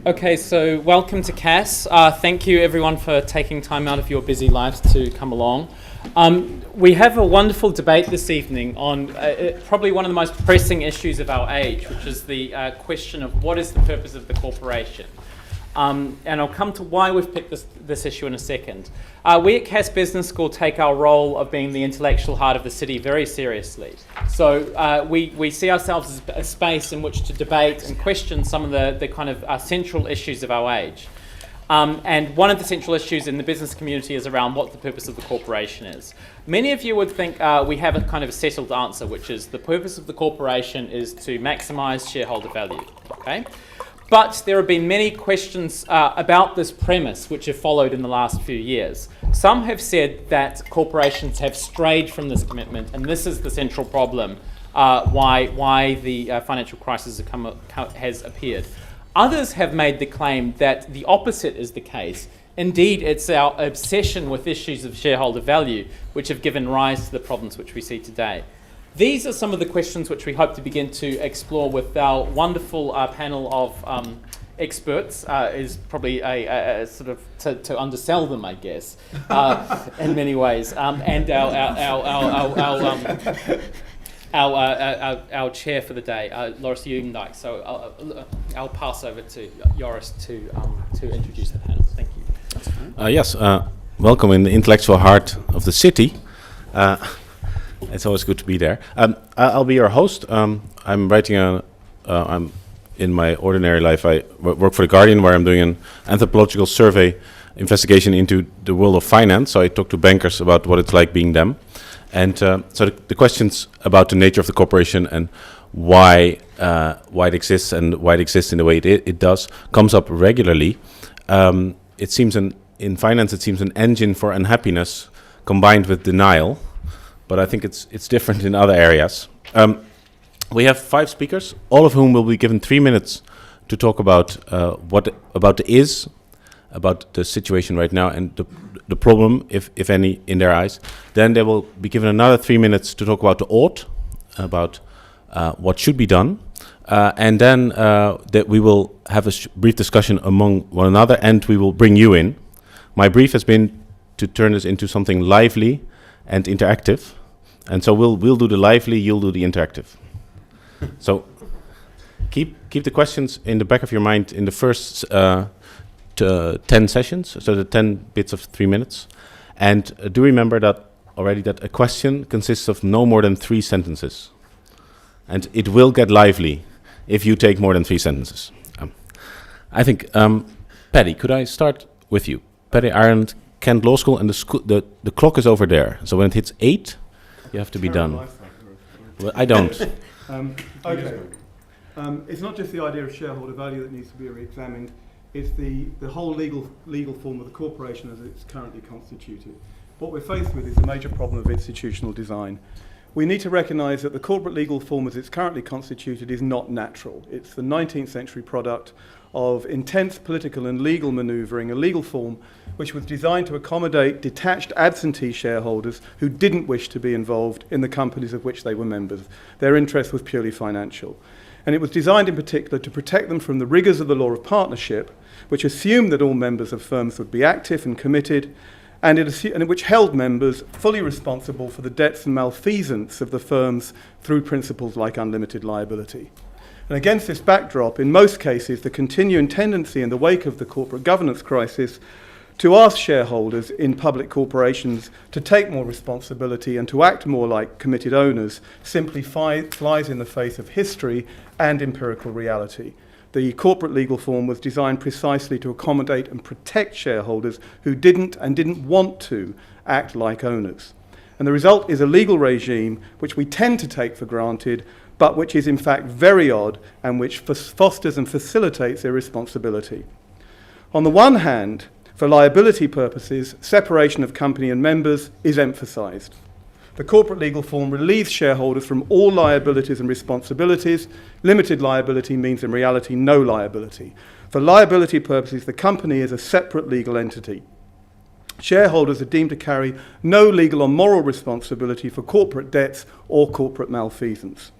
Okay, so welcome to CAS. Thank you everyone for taking time out of your busy lives to come along. We have a wonderful debate this evening on probably one of the most pressing issues of our age, which is the question of what is the purpose of the corporation. And I'll come to why we've picked this issue in a second. We at CAS Business School take our role of being the intellectual heart of the city very seriously. So we see ourselves as a space in which to debate and question some of the kind of central issues of our age. And one of the central issues in the business community is around what the purpose of the corporation is. Many of you would think we have a kind of settled answer, which is the purpose of the corporation is to maximise shareholder value. Okay? But there have been many questions about this premise which have followed in the last few years. Some have said that corporations have strayed from this commitment, and this is the central problem why the financial crisis has appeared. Others have made the claim that the opposite is the case. Indeed, it's our obsession with issues of shareholder value which have given rise to the problems which we see today. These are some of the questions which we hope to begin to explore with our wonderful panel of experts. Is probably a sort of to undersell them, I guess, in many ways. And our chair for the day, Loris Judendijk. So I'll pass over to Joris to introduce the panel. Thank you. Yes, welcome in the intellectual heart of the city. It's always good to be there. I'll be your host. I'm writing I'm in my ordinary life, I work for The Guardian, where I'm doing an anthropological survey investigation into the world of finance. So I talk to bankers about what it's like being them. And so the questions about the nature of the corporation and why it exists and why it exists in the way it does comes up regularly. It seems in finance, it seems an engine for unhappiness combined with denial. But I think it's different in other areas. We have 5 speakers, all of whom will be given 3 minutes to talk about about the situation right now and the problem, if any, in their eyes. Then they will be given another 3 minutes to talk about the ought, about what should be done, and then that we will have a brief discussion among one another, and we will bring you in. My brief has been to turn this into something lively and interactive, and so we'll do the lively, you'll do the interactive. So keep the questions in the back of your mind in the first 10 sessions, so the 10 bits of 3 minutes, and do remember that a question consists of no more than 3 sentences, and it will get lively if you take more than 3 sentences. I think, Paddy, could I start with you? Paddy Ireland, Kent Law School, and the clock is over there. So when it hits 8, you have to be done. Well, I don't. Okay. It's not just the idea of shareholder value that needs to be re-examined. It's the whole legal form of the corporation as it's currently constituted. What we're faced with is a major problem of institutional design. We need to recognise that the corporate legal form as it's currently constituted is not natural. It's the 19th century product of intense political and legal manoeuvring, a legal form which was designed to accommodate detached absentee shareholders who didn't wish to be involved in the companies of which they were members. Their interest was purely financial. And it was designed in particular to protect them from the rigours of the law of partnership, which assumed that all members of firms would be active and committed, and which held members fully responsible for the debts and malfeasance of the firms through principles like unlimited liability. And against this backdrop, in most cases, the continuing tendency in the wake of the corporate governance crisis to ask shareholders in public corporations to take more responsibility and to act more like committed owners simply flies in the face of history and empirical reality. The corporate legal form was designed precisely to accommodate and protect shareholders who didn't want to act like owners. And the result is a legal regime which we tend to take for granted, but which is in fact very odd and which fosters and facilitates irresponsibility. On the one hand, for liability purposes, separation of company and members is emphasised. The corporate legal form relieves shareholders from all liabilities and responsibilities. Limited liability means in reality no liability. For liability purposes, the company is a separate legal entity. Shareholders are deemed to carry no legal or moral responsibility for corporate debts or corporate malfeasance.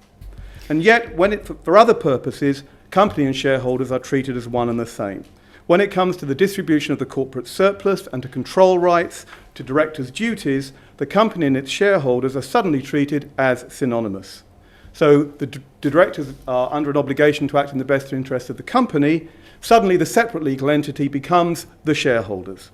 And yet, for other purposes, company and shareholders are treated as one and the same. When it comes to the distribution of the corporate surplus and to control rights, to directors' duties, the company and its shareholders are suddenly treated as synonymous. So the directors are under an obligation to act in the best interest of the company. Suddenly the separate legal entity becomes the shareholders.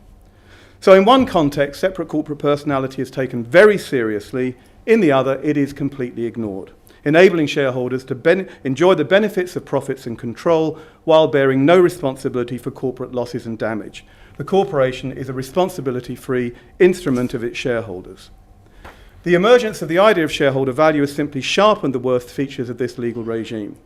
So in one context, separate corporate personality is taken very seriously. In the other, it is completely ignored, enabling shareholders to enjoy the benefits of profits and control while bearing no responsibility for corporate losses and damage. The corporation is a responsibility-free instrument of its shareholders. The emergence of the idea of shareholder value has simply sharpened the worst features of this legal regime.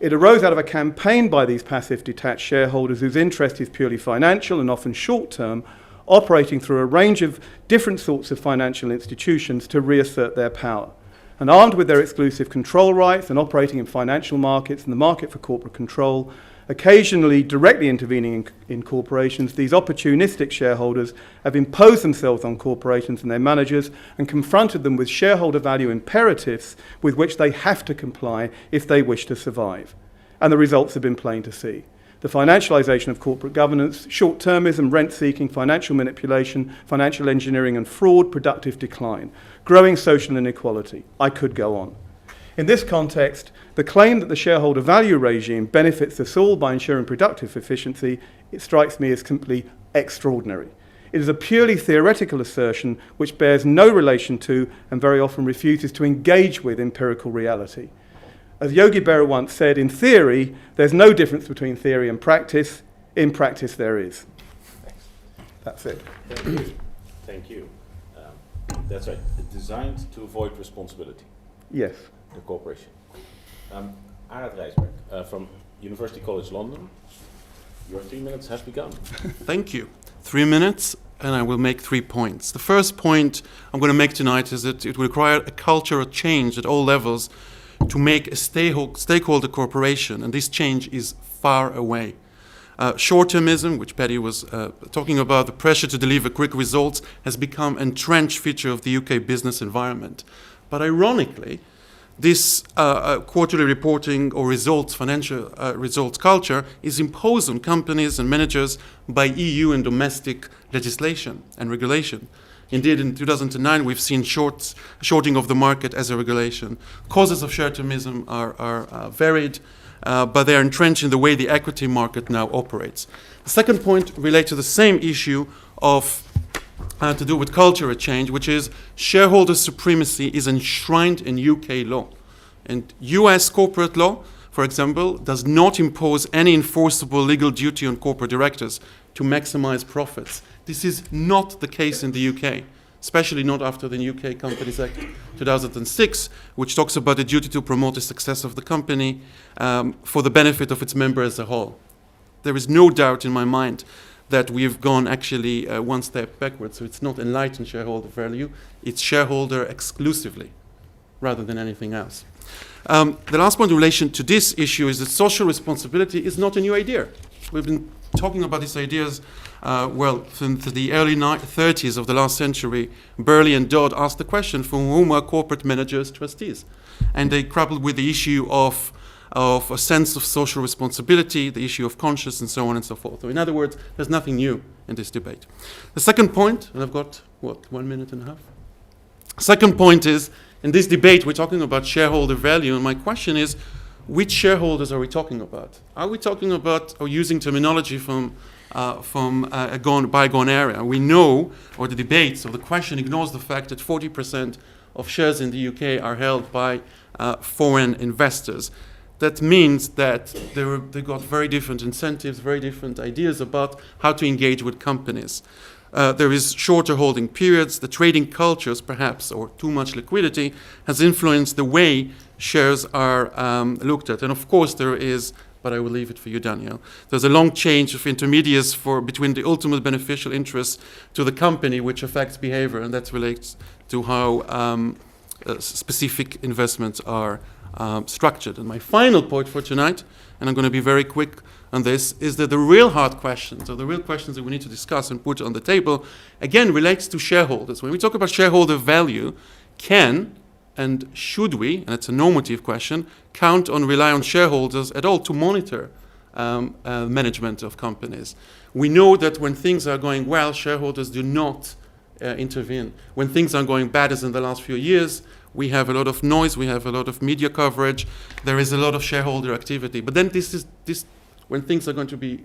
It arose out of a campaign by these passive detached shareholders whose interest is purely financial and often short-term, operating through a range of different sorts of financial institutions to reassert their power. And armed with their exclusive control rights and operating in financial markets and the market for corporate control, occasionally directly intervening in corporations, these opportunistic shareholders have imposed themselves on corporations and their managers and confronted them with shareholder value imperatives with which they have to comply if they wish to survive. And the results have been plain to see. The financialisation of corporate governance, short-termism, rent-seeking, financial manipulation, financial engineering and fraud, productive decline, growing social inequality. I could go on. In this context, the claim that the shareholder value regime benefits us all by ensuring productive efficiency, it strikes me as simply extraordinary. It is a purely theoretical assertion which bears no relation to and very often refuses to engage with empirical reality. As Yogi Berra once said, in theory, there's no difference between theory and practice. In practice, there is. That's it. Thank you. Thank you. That's right. Designed to avoid responsibility. Yes. The corporation. Arad Rijsberg from University College London. Your 3 minutes have begun. Thank you. 3 minutes, and I will make 3 points. The first point I'm going to make tonight is that it will require a cultural change at all levels to make a stakeholder corporation, and this change is far away. Short-termism, which Paddy was talking about, the pressure to deliver quick results, has become an entrenched feature of the UK business environment. But ironically, this quarterly reporting or financial results culture is imposed on companies and managers by EU and domestic legislation and regulation. Indeed, in 2009, we've seen shorting of the market as a regulation. Causes of short-termism are varied, but they are entrenched in the way the equity market now operates. The second point relates to the same issue of to do with cultural change, which is shareholder supremacy is enshrined in UK law. And US corporate law, for example, does not impose any enforceable legal duty on corporate directors to maximize profits. This is not the case in the UK, especially not after the UK Companies Act 2006, which talks about the duty to promote the success of the company for the benefit of its members as a whole. There is no doubt in my mind that we've gone actually one step backwards. So it's not enlightened shareholder value, it's shareholder exclusively rather than anything else. The last point in relation to this issue is that social responsibility is not a new idea. We've been talking about these ideas, since the early 30s of the last century. Burley and Dodd asked the question, from whom are corporate managers trustees? And they grappled with the issue of a sense of social responsibility, the issue of conscience, and so on and so forth. So in other words, there's nothing new in this debate. The second point, and I've got, 1 minute and a half? Second point is, in this debate, we're talking about shareholder value, and my question is, which shareholders are we talking about? Are we talking about, or using terminology from a bygone era? We know, or the debates, or the question ignores the fact that 40% of shares in the UK are held by foreign investors. That means that they got very different incentives, very different ideas about how to engage with companies. There is shorter holding periods. The trading cultures, perhaps, or too much liquidity, has influenced the way shares are looked at. And of course there is, but I will leave it for you, Daniel. There's a long change of intermediaries between the ultimate beneficial interests to the company, which affects behavior, and that relates to how specific investments are structured. And my final point for tonight, and I'm going to be very quick on this, is that the real hard questions, or the real questions that we need to discuss and put on the table, again, relates to shareholders. When we talk about shareholder value, can And should we, and it's a normative question, rely on shareholders at all to monitor management of companies? We know that when things are going well, shareholders do not intervene. When things are going bad, as in the last few years, we have a lot of noise, we have a lot of media coverage, there is a lot of shareholder activity. But then when things are going to be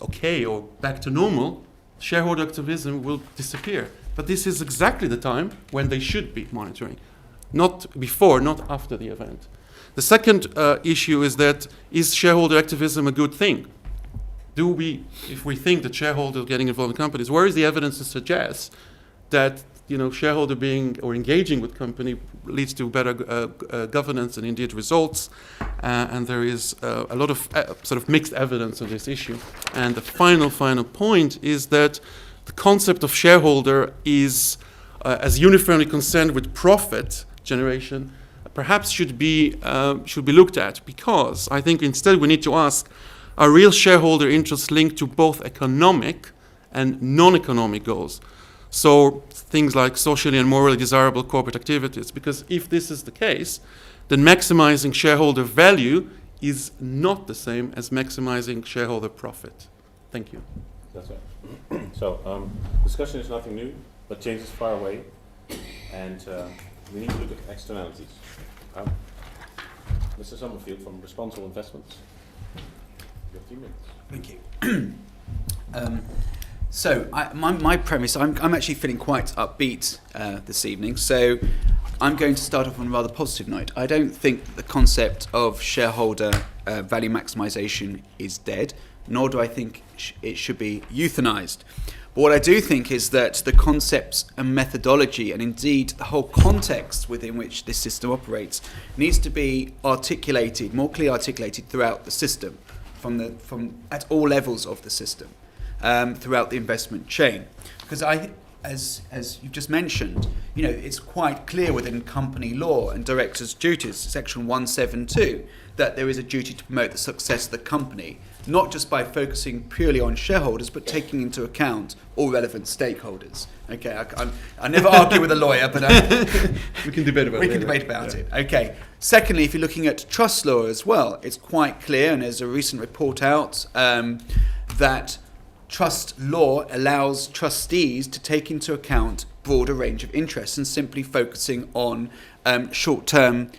okay or back to normal, shareholder activism will disappear. But this is exactly the time when they should be monitoring. Not before, not after the event. The second issue is that, is shareholder activism a good thing? If we think that shareholders getting involved in companies, where is the evidence to suggest that shareholder being or engaging with company leads to better governance and indeed results? And there is a lot of sort of mixed evidence on this issue. And the final point is that the concept of shareholder is as uniformly concerned with profit generation, perhaps should be looked at, because I think instead we need to ask, are real shareholder interests linked to both economic and non-economic goals? So things like socially and morally desirable corporate activities, because if this is the case, then maximizing shareholder value is not the same as maximizing shareholder profit. Thank you. That's right. So discussion is nothing new, but change is far away, and we need to look at externalities. Mr. Summerfield from Responsible Investments. You have 2 minutes. Thank you. So my premise, I'm actually feeling quite upbeat this evening. So I'm going to start off on a rather positive note. I don't think the concept of shareholder value maximisation is dead, nor do I think it should be euthanized. But what I do think is that the concepts and methodology, and indeed the whole context within which this system operates, needs to be articulated, more clearly articulated throughout the system, from at all levels of the system, throughout the investment chain. Because as you've just mentioned, it's quite clear within company law and directors' duties, section 172, that there is a duty to promote the success of the company, not just by focusing purely on shareholders, but taking into account all relevant stakeholders. Okay, I never argue with a lawyer, but we can debate about it. Okay. Secondly, if you're looking at trust law as well, it's quite clear, and there's a recent report out that trust law allows trustees to take into account broader range of interests than simply focusing on short-term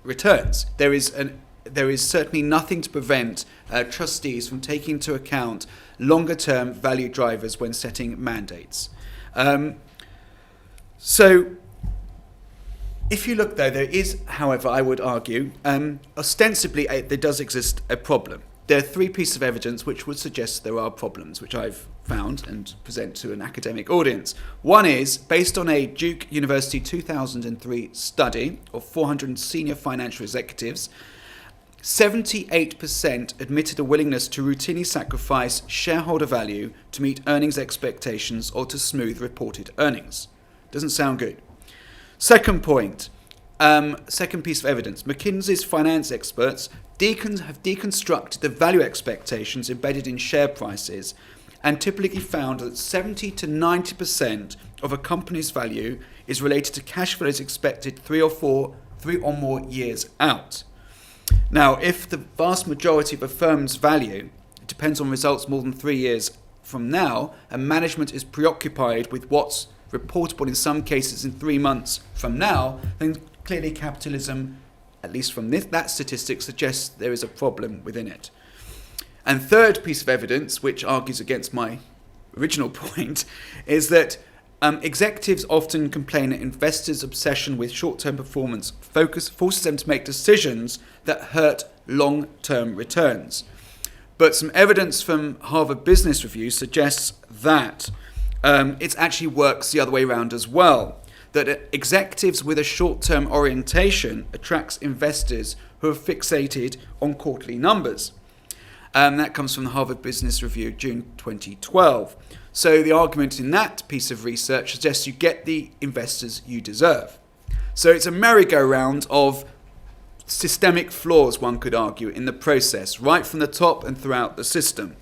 returns. There is certainly nothing to prevent trustees from taking into account longer-term value drivers when setting mandates. So, if you look, though, there is, however, I would argue, ostensibly there does exist a problem. There are 3 pieces of evidence which would suggest there are problems, which I've found and present to an academic audience. One is, based on a Duke University 2003 study of 400 senior financial executives, 78% admitted a willingness to routinely sacrifice shareholder value to meet earnings expectations or to smooth reported earnings. Doesn't sound good. Second point, second piece of evidence. McKinsey's finance experts have deconstructed the value expectations embedded in share prices and typically found that 70 to 90% of a company's value is related to cash flows expected 3 or more years out. Now, if the vast majority of a firm's value depends on results more than 3 years from now, and management is preoccupied with what's reportable in some cases in 3 months from now, then clearly capitalism, at least from that statistic, suggests there is a problem within it. And third piece of evidence, which argues against my original point, is that executives often complain that investors' obsession with short-term performance forces them to make decisions that hurt long-term returns. But some evidence from Harvard Business Review suggests that it actually works the other way around as well, that executives with a short-term orientation attracts investors who are fixated on quarterly numbers. That comes from the Harvard Business Review, June 2012. So the argument in that piece of research suggests you get the investors you deserve. So it's a merry-go-round of systemic flaws, one could argue, in the process, right from the top and throughout the system.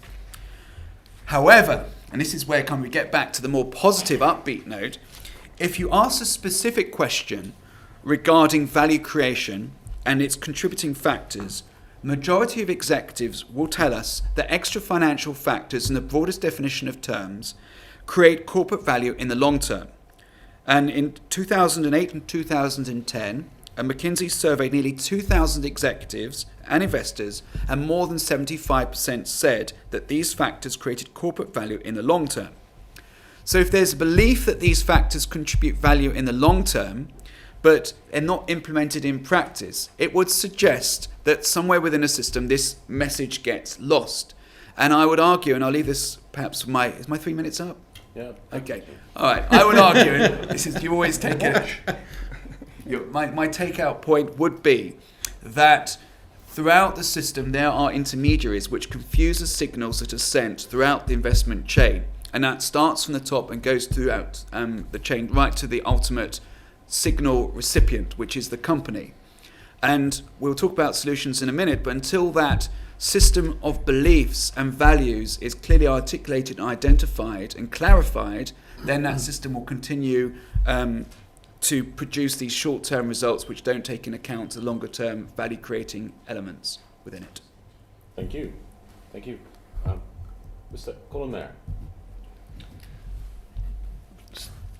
However, and this is where we get back to the more positive, upbeat note, if you ask a specific question regarding value creation and its contributing factors, majority of executives will tell us that extra financial factors, in the broadest definition of terms, create corporate value in the long term. And in 2008 and 2010, McKinsey surveyed nearly 2,000 executives and investors, and more than 75% said that these factors created corporate value in the long term. So if there's a belief that these factors contribute value in the long term, but are not implemented in practice, it would suggest that somewhere within a system this message gets lost. And I would argue, and I'll leave this perhaps is my 3 minutes up? Yeah. Okay. All right. I would argue, and you always take it. My takeout point would be that throughout the system there are intermediaries which confuse the signals that are sent throughout the investment chain, and that starts from the top and goes throughout the chain right to the ultimate signal recipient, which is the company. And we'll talk about solutions in a minute, but until that system of beliefs and values is clearly articulated, identified and clarified, then that system will continue to produce these short-term results which don't take into account the longer-term value-creating elements within it. Thank you. Thank you. Mr. Colonel.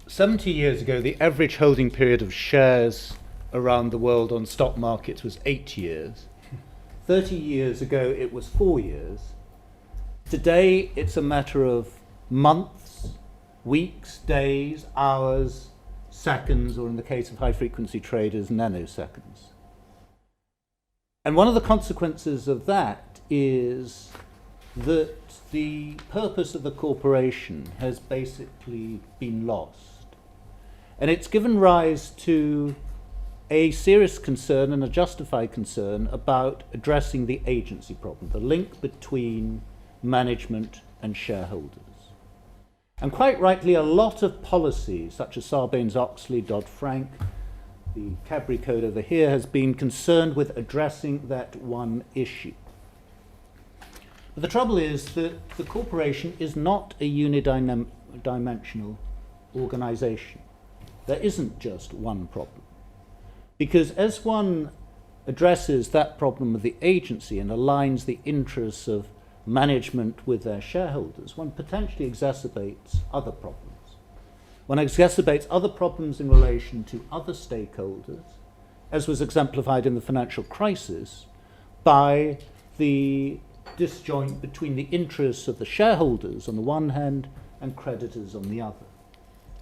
70 years ago, the average holding period of shares around the world on stock markets was 8 years. 30 years ago, it was 4 years. Today, it's a matter of months, weeks, days, hours, seconds, or in the case of high-frequency traders, nanoseconds. And one of the consequences of that is that the purpose of the corporation has basically been lost. And it's given rise to a serious concern and a justified concern about addressing the agency problem, the link between management and shareholders. And quite rightly, a lot of policies, such as Sarbanes-Oxley, Dodd-Frank, the Cadbury Code over here, has been concerned with addressing that one issue. But the trouble is that the corporation is not a unidimensional organization. There isn't just one problem. Because as one addresses that problem of the agency and aligns the interests of management with their shareholders, one potentially exacerbates other problems. One exacerbates other problems in relation to other stakeholders, as was exemplified in the financial crisis, by the disjoint between the interests of the shareholders on the one hand and creditors on the other.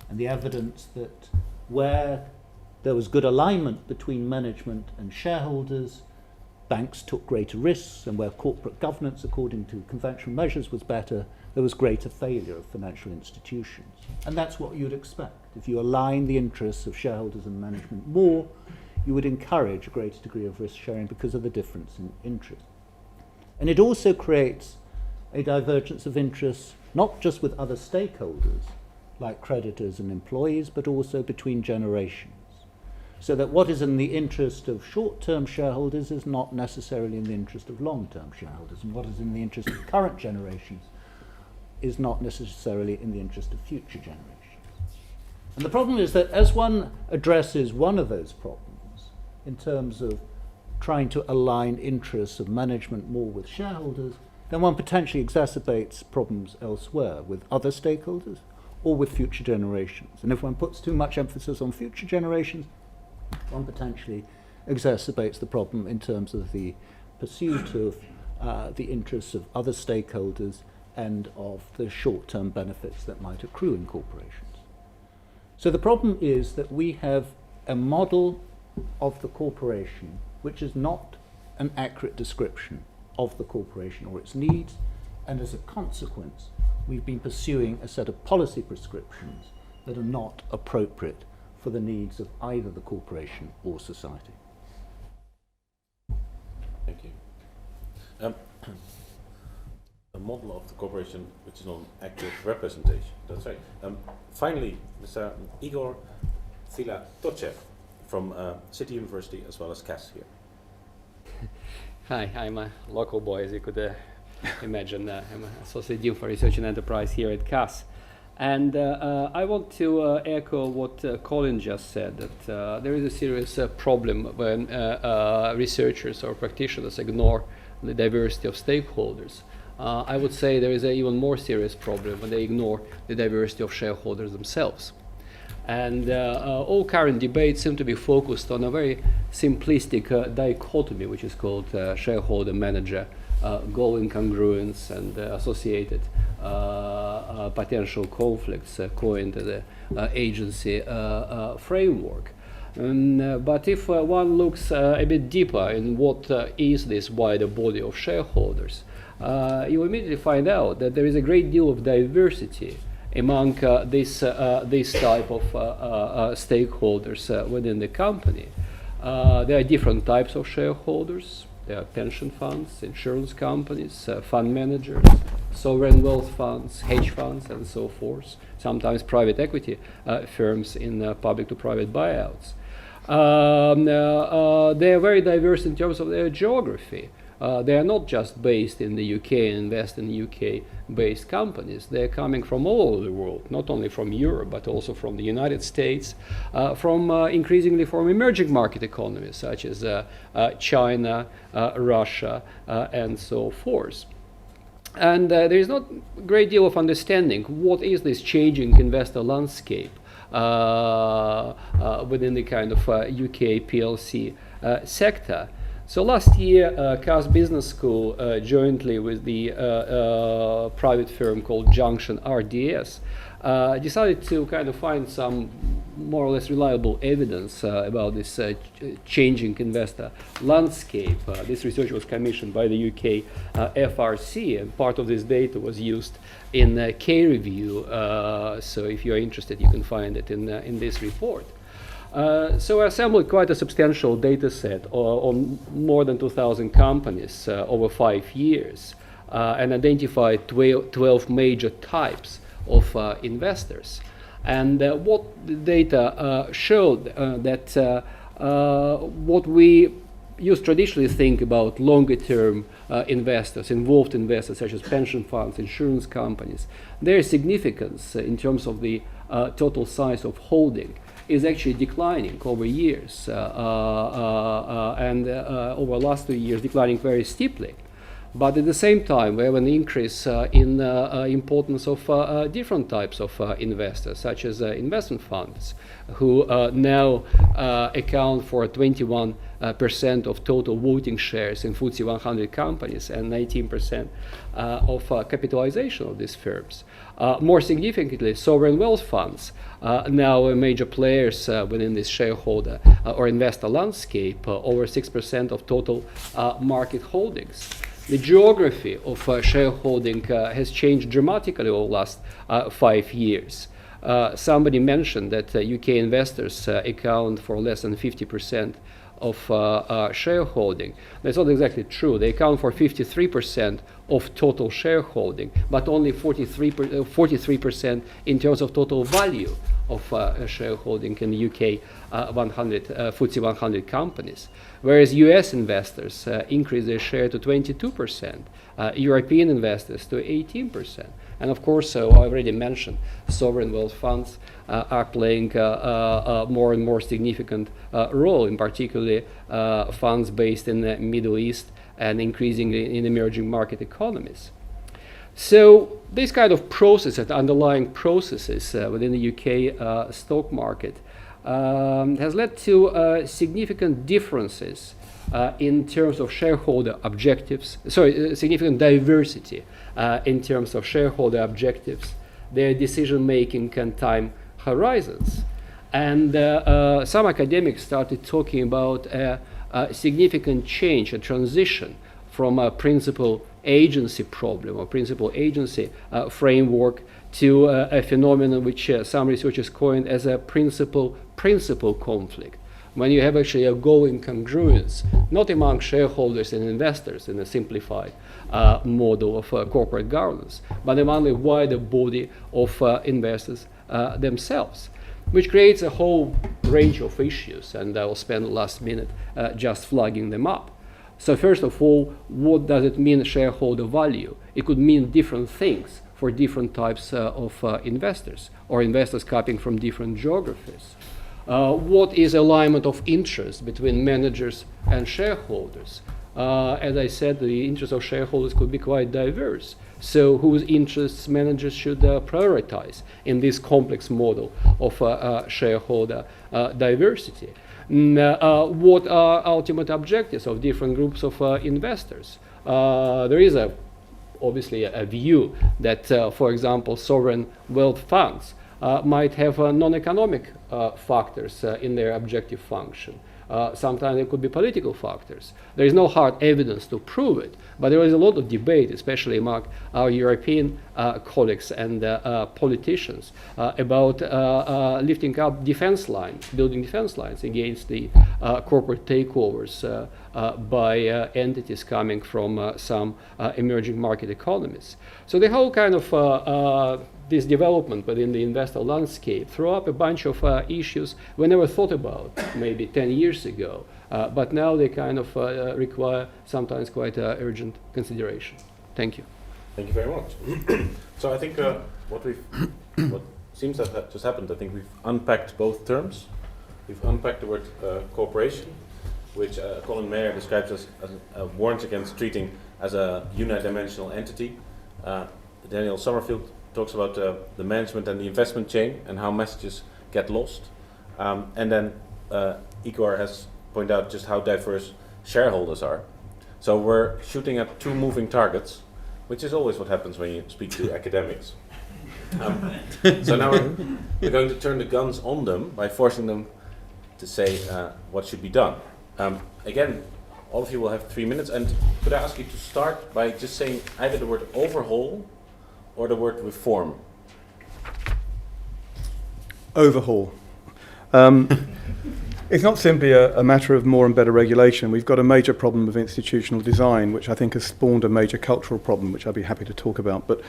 And the evidence that where there was good alignment between management and shareholders, banks took greater risks, and where corporate governance, according to conventional measures, was better, there was greater failure of financial institutions. And that's what you'd expect. If you align the interests of shareholders and management more, you would encourage a greater degree of risk sharing because of the difference in interest. And it also creates a divergence of interests, not just with other stakeholders, like creditors and employees, but also between generations. So that what is in the interest of short-term shareholders is not necessarily in the interest of long-term shareholders, and what is in the interest of current generations is not necessarily in the interest of future generations. And the problem is that as one addresses one of those problems, in terms of trying to align interests of management more with shareholders, then one potentially exacerbates problems elsewhere with other stakeholders or with future generations. And if one puts too much emphasis on future generations, one potentially exacerbates the problem in terms of the pursuit of the interests of other stakeholders and of the short-term benefits that might accrue in corporations. So the problem is that we have a model of the corporation which is not an accurate description of the corporation or its needs, and as a consequence, we've been pursuing a set of policy prescriptions that are not appropriate for the needs of either the corporation or society. Thank you. A model of the corporation which is not an accurate representation. That's right. Finally, Mr. Igor Filatochev from City University as well as CAS here. Hi, I'm a local boy, as you could imagine. I'm an Associate Dean for Research and Enterprise here at CAS. And I want to echo what Colin just said, that there is a serious problem when researchers or practitioners ignore the diversity of stakeholders. I would say there is an even more serious problem when they ignore the diversity of shareholders themselves. And all current debates seem to be focused on a very simplistic dichotomy, which is called shareholder-manager, goal incongruence, and associated potential conflicts coined the agency framework. But if one looks a bit deeper in what is this wider body of shareholders, you immediately find out that there is a great deal of diversity among this type of stakeholders within the company. There are different types of shareholders. There are pension funds, insurance companies, fund managers, sovereign wealth funds, hedge funds, and so forth. Sometimes private equity firms in public-to-private buyouts. They are very diverse in terms of their geography. They are not just based in the UK and invest in UK-based companies. They're coming from all over the world, not only from Europe, but also from the United States, increasingly from emerging market economies such as China, Russia, and so forth. And there is not a great deal of understanding what is this changing investor landscape within the kind of UK PLC sector. So last year, Cass Business School, jointly with the private firm called Junction RDS, decided to kind of find some more or less reliable evidence about this changing investor landscape. This research was commissioned by the UK FRC, and part of this data was used in K-Review. So if you're interested, you can find it in this report. So I assembled quite a substantial data set on more than 2,000 companies over 5 years and identified 12 major types of investors. And what the data showed that what we used traditionally think about longer-term investors, involved investors such as pension funds, insurance companies, their significance in terms of the total size of holding is actually declining over years, and over the last 2 years declining very steeply. But at the same time, we have an increase in importance of different types of investors, such as investment funds, who now account for 21% of total voting shares in FTSE 100 companies and 19% of capitalization of these firms. More significantly, sovereign wealth funds, now major players within this shareholder or investor landscape, over 6% of total market holdings. The geography of shareholding has changed dramatically over the last 5 years. Somebody mentioned that UK investors account for less than 50% of shareholding. That's not exactly true. They account for 53% of total shareholding, but only 43% in terms of total value of shareholding in the UK FTSE 100 companies. Whereas US investors increase their share to 22%, European investors to 18%. And of course, so I already mentioned, sovereign wealth funds are playing a more and more significant role, in particularly funds based in the Middle East and increasingly in emerging market economies. So this kind of process and underlying processes within the UK stock market has led to significant differences in terms of shareholder objectives, significant diversity in terms of shareholder objectives, their decision-making and time horizons. And some academics started talking about a significant change, a transition from a principal agency problem or principal agency framework to a phenomenon which some researchers coined as a principal conflict, when you have actually a goal incongruence, not among shareholders and investors in a simplified model of corporate governance, but among a wider body of investors themselves, which creates a whole range of issues, and I will spend the last minute just flagging them up. So first of all, what does it mean shareholder value? It could mean different things for different types of investors, or investors coming from different geographies. What is alignment of interest between managers and shareholders? As I said, the interests of shareholders could be quite diverse. So whose interests managers should prioritize in this complex model of shareholder diversity? What are ultimate objectives of different groups of investors? There is obviously a view that, for example, sovereign wealth funds might have non-economic factors in their objective function. Sometimes it could be political factors. There is no hard evidence to prove it, but there is a lot of debate, especially among our European colleagues and politicians, about lifting up defense lines, building defense lines against the corporate takeovers by entities coming from some emerging market economies. So the whole kind of this development within the investor landscape threw up a bunch of issues we never thought about maybe 10 years ago, but now they kind of require sometimes quite urgent consideration. Thank you. Thank you very much. So I think what seems to have just happened, I think we've unpacked both terms. We've unpacked the word corporation, which Colin Mayer describes as warns against treating as a unidimensional entity. Daniel Summerfield talks about the management and the investment chain and how messages get lost. And then Igor has pointed out just how diverse shareholders are. So we're shooting at two moving targets, which is always what happens when you speak to academics. So now we're going to turn the guns on them by forcing them to say what should be done. Again, all of you will have 3 minutes, and could I ask you to start by just saying either the word overhaul or the word reform? Overhaul. It's not simply a matter of more and better regulation. We've got a major problem of institutional design, which I think has spawned a major cultural problem, which I'd be happy to talk about. But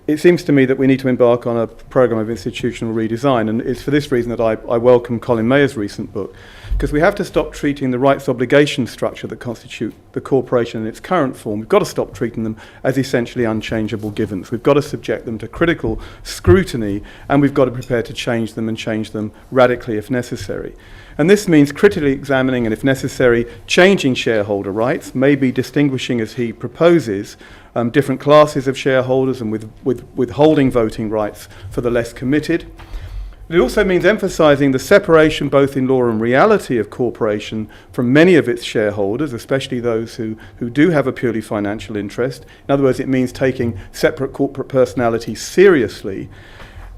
it seems to me that we need to embark on a program of institutional redesign, and it's for this reason that I welcome Colin Mayer's recent book, because we have to stop treating the rights obligation structure that constitute the corporation in its current form. We've got to stop treating them as essentially unchangeable givens. We've got to subject them to critical scrutiny, and we've got to prepare to change them and change them radically if necessary. And this means critically examining and, if necessary, changing shareholder rights, maybe distinguishing, as he proposes, different classes of shareholders and withholding voting rights for the less committed. It also means emphasising the separation, both in law and reality, of corporation from many of its shareholders, especially those who do have a purely financial interest. In other words, it means taking separate corporate personalities seriously.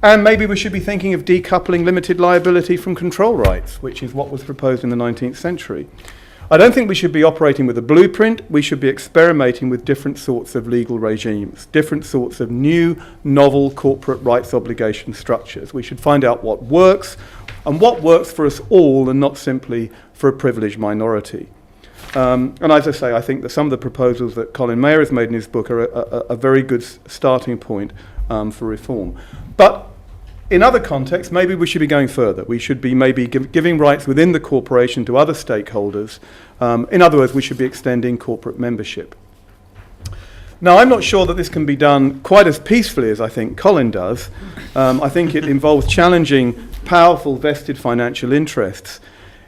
And maybe we should be thinking of decoupling limited liability from control rights, which is what was proposed in the 19th century. I don't think we should be operating with a blueprint. We should be experimenting with different sorts of legal regimes, different sorts of new, novel corporate rights obligation structures. We should find out what works, and what works for us all and not simply for a privileged minority. And as I say, I think that some of the proposals that Colin Mayer has made in his book are a very good starting point for reform. But in other contexts, maybe we should be going further. We should be maybe giving rights within the corporation to other stakeholders. In other words, we should be extending corporate membership. Now, I'm not sure that this can be done quite as peacefully as I think Colin does. I think it involves challenging powerful vested financial interests.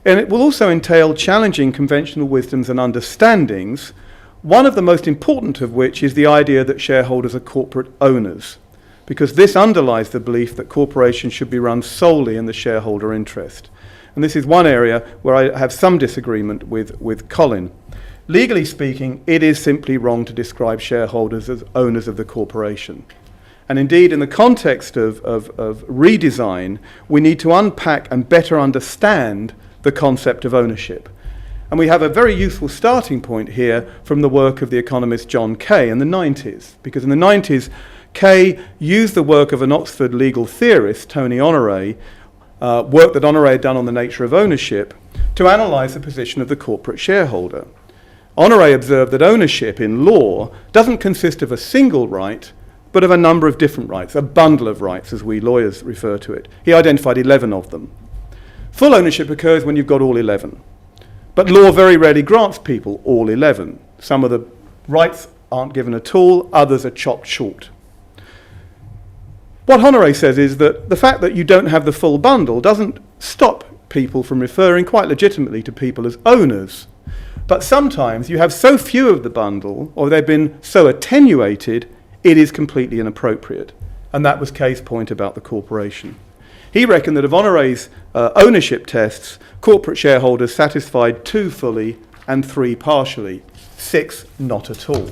And it will also entail challenging conventional wisdoms and understandings, one of the most important of which is the idea that shareholders are corporate owners, because this underlies the belief that corporations should be run solely in the shareholder interest. And this is one area where I have some disagreement with Colin. Legally speaking, it is simply wrong to describe shareholders as owners of the corporation. And indeed, in the context of redesign, we need to unpack and better understand the concept of ownership. And we have a very useful starting point here from the work of the economist John Kay in the 90s, because in the 90s, Kay used the work of an Oxford legal theorist, Tony Honoré, work that Honoré had done on the nature of ownership, to analyse the position of the corporate shareholder. Honoré observed that ownership in law doesn't consist of a single right, but of a number of different rights, a bundle of rights, as we lawyers refer to it. He identified 11 of them. Full ownership occurs when you've got all 11. But law very rarely grants people all 11. Some of the rights aren't given at all, others are chopped short. What Honoré says is that the fact that you don't have the full bundle doesn't stop people from referring quite legitimately to people as owners. But sometimes you have so few of the bundle, or they've been so attenuated, it is completely inappropriate. And that was Kay's point about the corporation. He reckoned that of Honoré's ownership tests, corporate shareholders satisfied 2 fully and 3 partially, 6 not at all.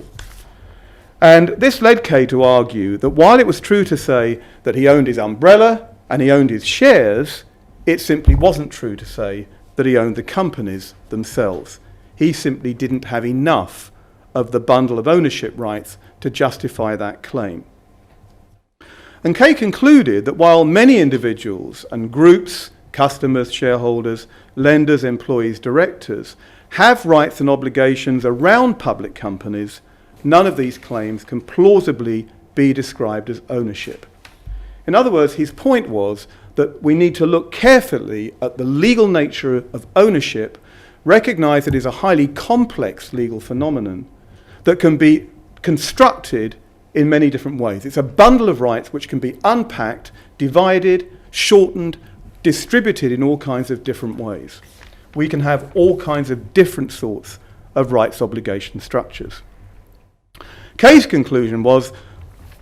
And this led Kay to argue that while it was true to say that he owned his umbrella and he owned his shares, it simply wasn't true to say that he owned the companies themselves. He simply didn't have enough of the bundle of ownership rights to justify that claim. And Kay concluded that while many individuals and groups, customers, shareholders, lenders, employees, directors, have rights and obligations around public companies, none of these claims can plausibly be described as ownership. In other words, his point was that we need to look carefully at the legal nature of ownership, recognize it is a highly complex legal phenomenon that can be constructed in many different ways. It's a bundle of rights which can be unpacked, divided, shortened, distributed in all kinds of different ways. We can have all kinds of different sorts of rights obligation structures. Kay's conclusion was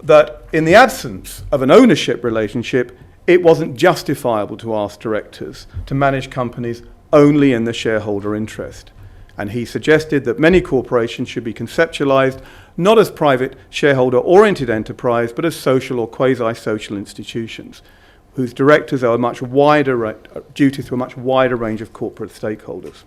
that in the absence of an ownership relationship, it wasn't justifiable to ask directors to manage companies only in the shareholder interest. And he suggested that many corporations should be conceptualized not as private shareholder-oriented enterprise, but as social or quasi-social institutions, whose directors are duties to a much wider range of corporate stakeholders.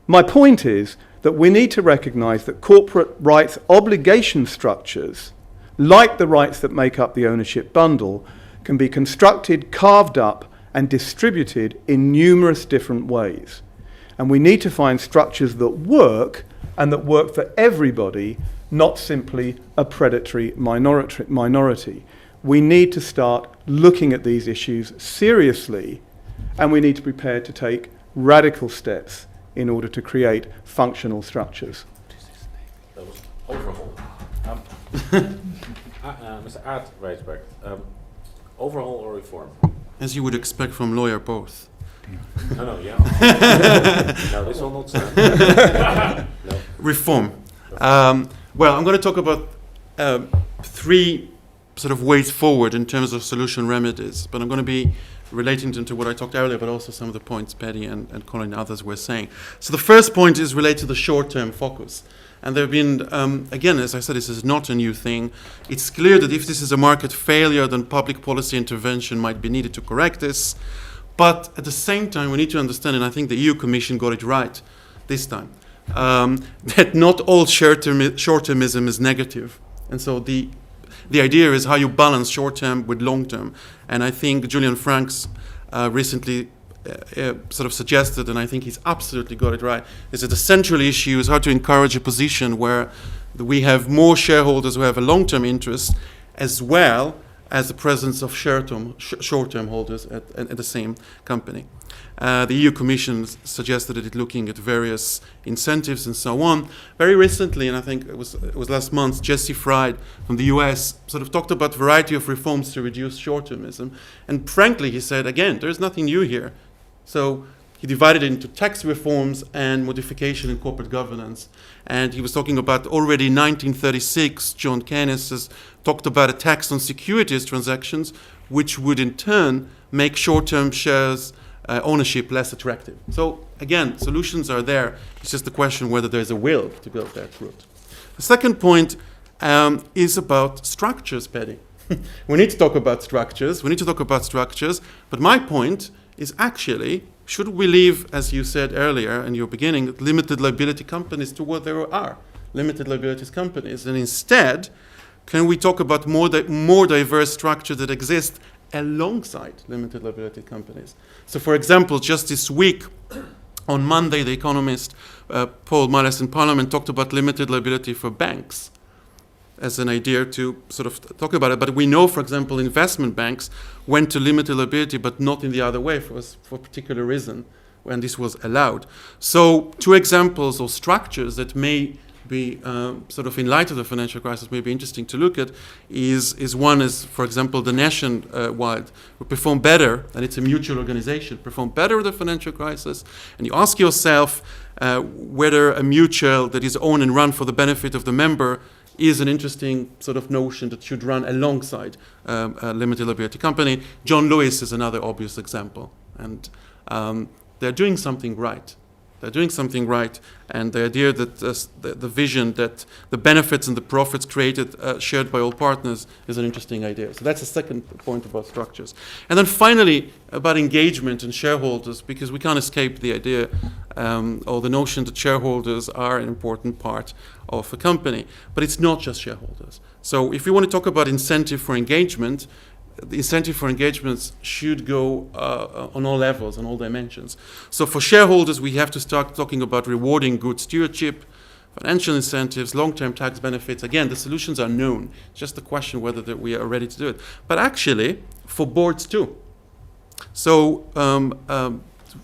My point is that we need to recognize that corporate rights obligation structures, like the rights that make up the ownership bundle, can be constructed, carved up, and distributed in numerous different ways. And we need to find structures that work, and that work for everybody, not simply a predatory minority. We need to start looking at these issues seriously, and we need to be prepared to take radical steps in order to create functional structures. That was overhaul. Mr. Aert Rijsberg, overhaul or reform? As you would expect from lawyer, both. No, yeah. No, this will not stand. No. Reform. Well, I'm going to talk about 3 sort of ways forward in terms of solution remedies, but I'm going to be relating to what I talked earlier, but also some of the points Paddy and Colin and others were saying. So the first point is related to the short-term focus. And there have been, again, as I said, this is not a new thing. It's clear that if this is a market failure, then public policy intervention might be needed to correct this. But at the same time, we need to understand, and I think the EU Commission got it right this time, that not all short-termism is negative. And so the idea is how you balance short-term with long-term. And I think Julian Franks recently sort of suggested, and I think he's absolutely got it right, is that the central issue is how to encourage a position where we have more shareholders who have a long-term interest, as well as the presence of short-term holders at the same company. The EU Commission suggested that it's looking at various incentives and so on. Very recently, and I think it was last month, Jesse Fried from the US sort of talked about a variety of reforms to reduce short-termism. And frankly, he said, again, there's nothing new here. So he divided it into tax reforms and modification in corporate governance. And he was talking about already in 1936, John Keynes has talked about a tax on securities transactions, which would in turn make short-term shares ownership less attractive. So again, solutions are there. It's just the question whether there's a will to go that route. The second point is about structures, Paddy. We need to talk about structures. But my point is actually, should we leave, as you said earlier in your beginning, limited liability companies to what there are, limited liabilities companies, and instead, can we talk about more diverse structure that exists alongside limited liability companies? So, for example, just this week, on Monday, the economist Paul Mullis in Parliament talked about limited liability for banks as an idea to sort of talk about it. But we know, for example, investment banks went to limited liability, but not in the other way for a particular reason when this was allowed. So 2 examples of structures that may be sort of in light of the financial crisis, may be interesting to look at is one is, for example, the nationwide will perform better, and it's a mutual organization, perform better with the financial crisis. And you ask yourself whether a mutual that is owned and run for the benefit of the member is an interesting sort of notion that should run alongside a limited liability company. John Lewis is another obvious example. And they're doing something right. They're doing something right, and the idea that the vision that the benefits and the profits created shared by all partners is an interesting idea. So that's the second point about structures. And then finally, about engagement and shareholders, because we can't escape the idea or the notion that shareholders are an important part of a company. But it's not just shareholders. So if you want to talk about incentive for engagement, the incentive for engagements should go on all levels, on all dimensions. So for shareholders, we have to start talking about rewarding good stewardship, financial incentives, long-term tax benefits. Again, the solutions are known. It's just a question whether we are ready to do it. But actually, for boards too. So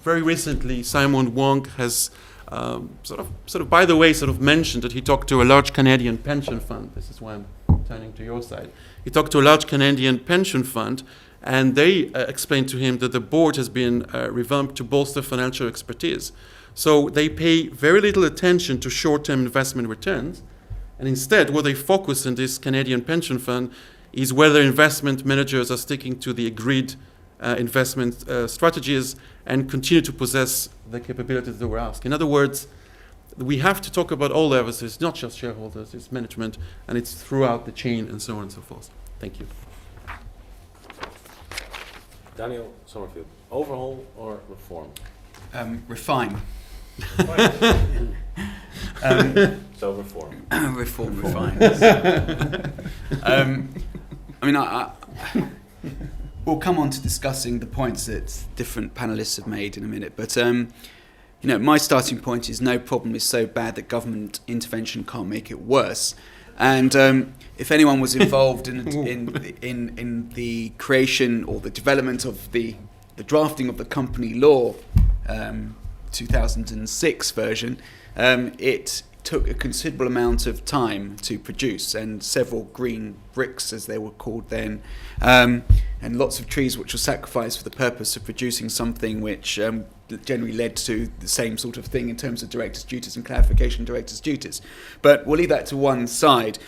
very recently, Simon Wong has sort of by the way, mentioned that he talked to a large Canadian pension fund. This is why I'm turning to your side. He talked to a large Canadian pension fund, and they explained to him that the board has been revamped to bolster financial expertise. So they pay very little attention to short-term investment returns, and instead what they focus in this Canadian pension fund is whether investment managers are sticking to the agreed investment strategies and continue to possess the capabilities that were asked. In other words, we have to talk about all levels. It's not just shareholders, it's management, and it's throughout the chain and so on and so forth. Thank you. Daniel Sommerfield, overhaul or reform? Refine. So reform. Refine. We'll come on to discussing the points that different panelists have made in a minute, but my starting point is no problem is so bad that government intervention can't make it worse. And if anyone was involved in the creation or the development of the drafting of the company law 2006 version, it took a considerable amount of time to produce, and several green bricks, as they were called then, and lots of trees which were sacrificed for the purpose of producing something which generally led to the same sort of thing in terms of directors' duties and clarification of directors' duties. But we'll leave that to one side.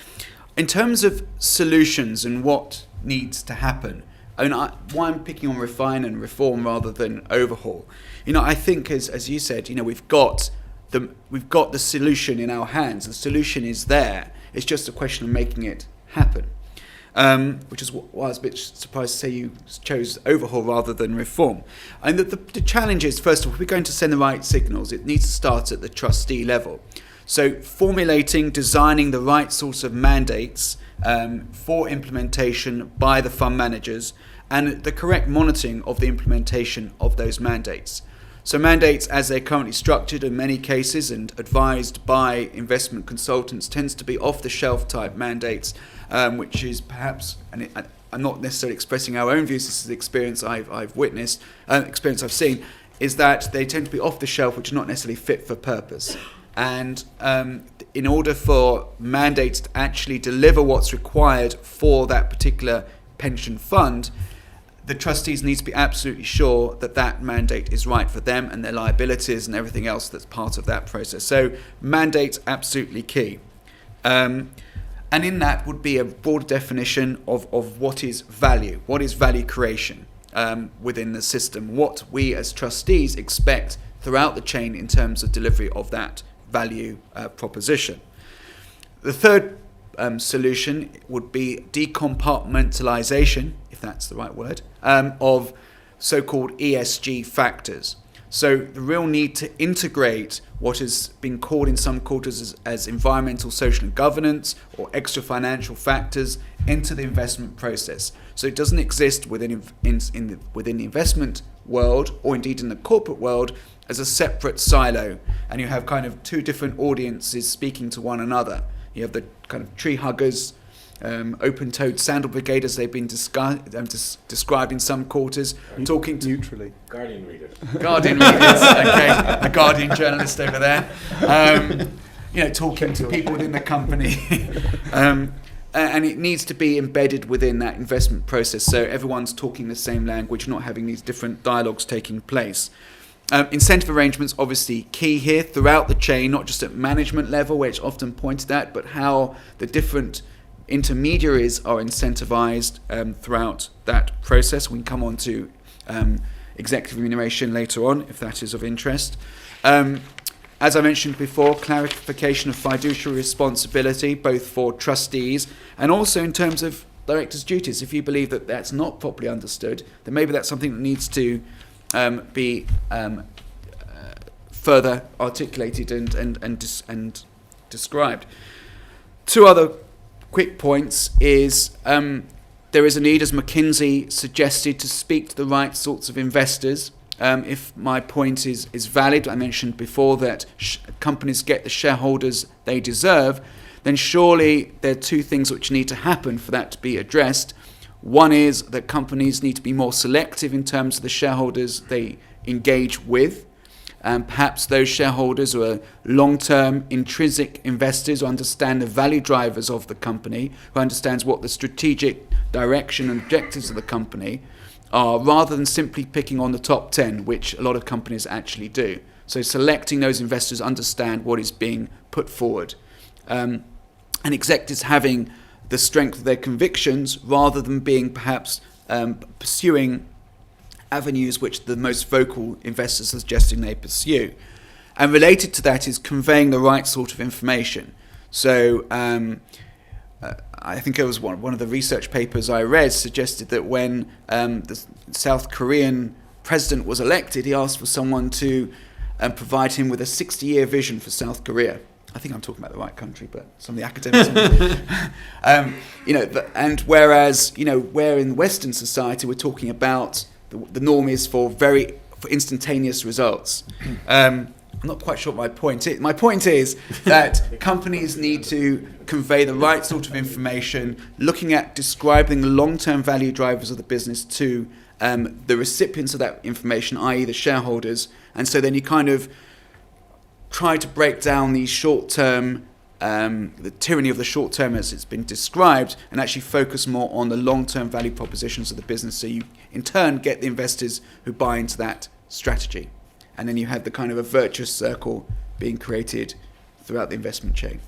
In terms of solutions and what needs to happen, why I'm picking on refine and reform rather than overhaul. I think, as you said, we've got the solution in our hands. The solution is there. It's just a question of making it happen. Which is why I was a bit surprised to say you chose overhaul rather than reform. And the challenge is, first of all, if we're going to send the right signals, it needs to start at the trustee level. So formulating, designing the right sorts of mandates for implementation by the fund managers, and the correct monitoring of the implementation of those mandates. So mandates, as they're currently structured in many cases and advised by investment consultants, tends to be off-the-shelf type mandates, which is perhaps, and I'm not necessarily expressing our own views, this is the experience I've witnessed, experience I've seen, is that they tend to be off-the-shelf, which are not necessarily fit for purpose. And in order for mandates to actually deliver what's required for that particular pension fund, the trustees need to be absolutely sure that that mandate is right for them and their liabilities and everything else that's part of that process. So mandate's absolutely key. And in that would be a broad definition of what is value creation within the system, what we as trustees expect throughout the chain in terms of delivery of that value proposition. The third solution would be decompartmentalization, if that's the right word, of so-called ESG factors. So the real need to integrate what has been called in some quarters as environmental, social and governance or extra financial factors into the investment process. So it doesn't exist within the investment world or indeed in the corporate world as a separate silo, and you have kind of two different audiences speaking to one another. You have the kind of tree huggers, open-toed sandal brigade, as they've been described in some quarters, talking to neutrally. Guardian readers. Guardian readers, okay, a Guardian journalist over there. talking to people within the company. And it needs to be embedded within that investment process, so everyone's talking the same language, not having these different dialogues taking place. Incentive arrangements, obviously key here throughout the chain, not just at management level, where it's often pointed at, but how the different intermediaries are incentivized throughout that process. We can come on to executive remuneration later on, if that is of interest. As I mentioned before, clarification of fiduciary responsibility, both for trustees and also in terms of directors' duties. If you believe that that's not properly understood, then maybe that's something that needs to be further articulated and described. Two other quick points is there is a need, as McKinsey suggested, to speak to the right sorts of investors. If my point is valid, I mentioned before that companies get the shareholders they deserve, then surely there are two things which need to happen for that to be addressed. One is that companies need to be more selective in terms of the shareholders they engage with. Perhaps those shareholders who are long-term intrinsic investors who understand the value drivers of the company, who understands what the strategic direction and objectives of the company are, rather than simply picking on the top 10, which a lot of companies actually do. So selecting those investors understand what is being put forward. And executives having the strength of their convictions rather than being perhaps pursuing avenues which the most vocal investors are suggesting they pursue. And related to that is conveying the right sort of information. So I think it was one of the research papers I read suggested that when the South Korean president was elected, he asked for someone to provide him with a 60-year vision for South Korea. I think I'm talking about the right country, but some of the academics, and whereas where in Western society we're talking about the norm is for instantaneous results. I'm not quite sure what my point is. My point is that companies need to convey the right sort of information, looking at describing the long-term value drivers of the business to the recipients of that information, i.e. the shareholders, and so then you kind of try to break down these short-term, the tyranny of the short-term as it's been described, and actually focus more on the long-term value propositions of the business, so you in turn get the investors who buy into that strategy. And then you have the kind of a virtuous circle being created throughout the investment chain.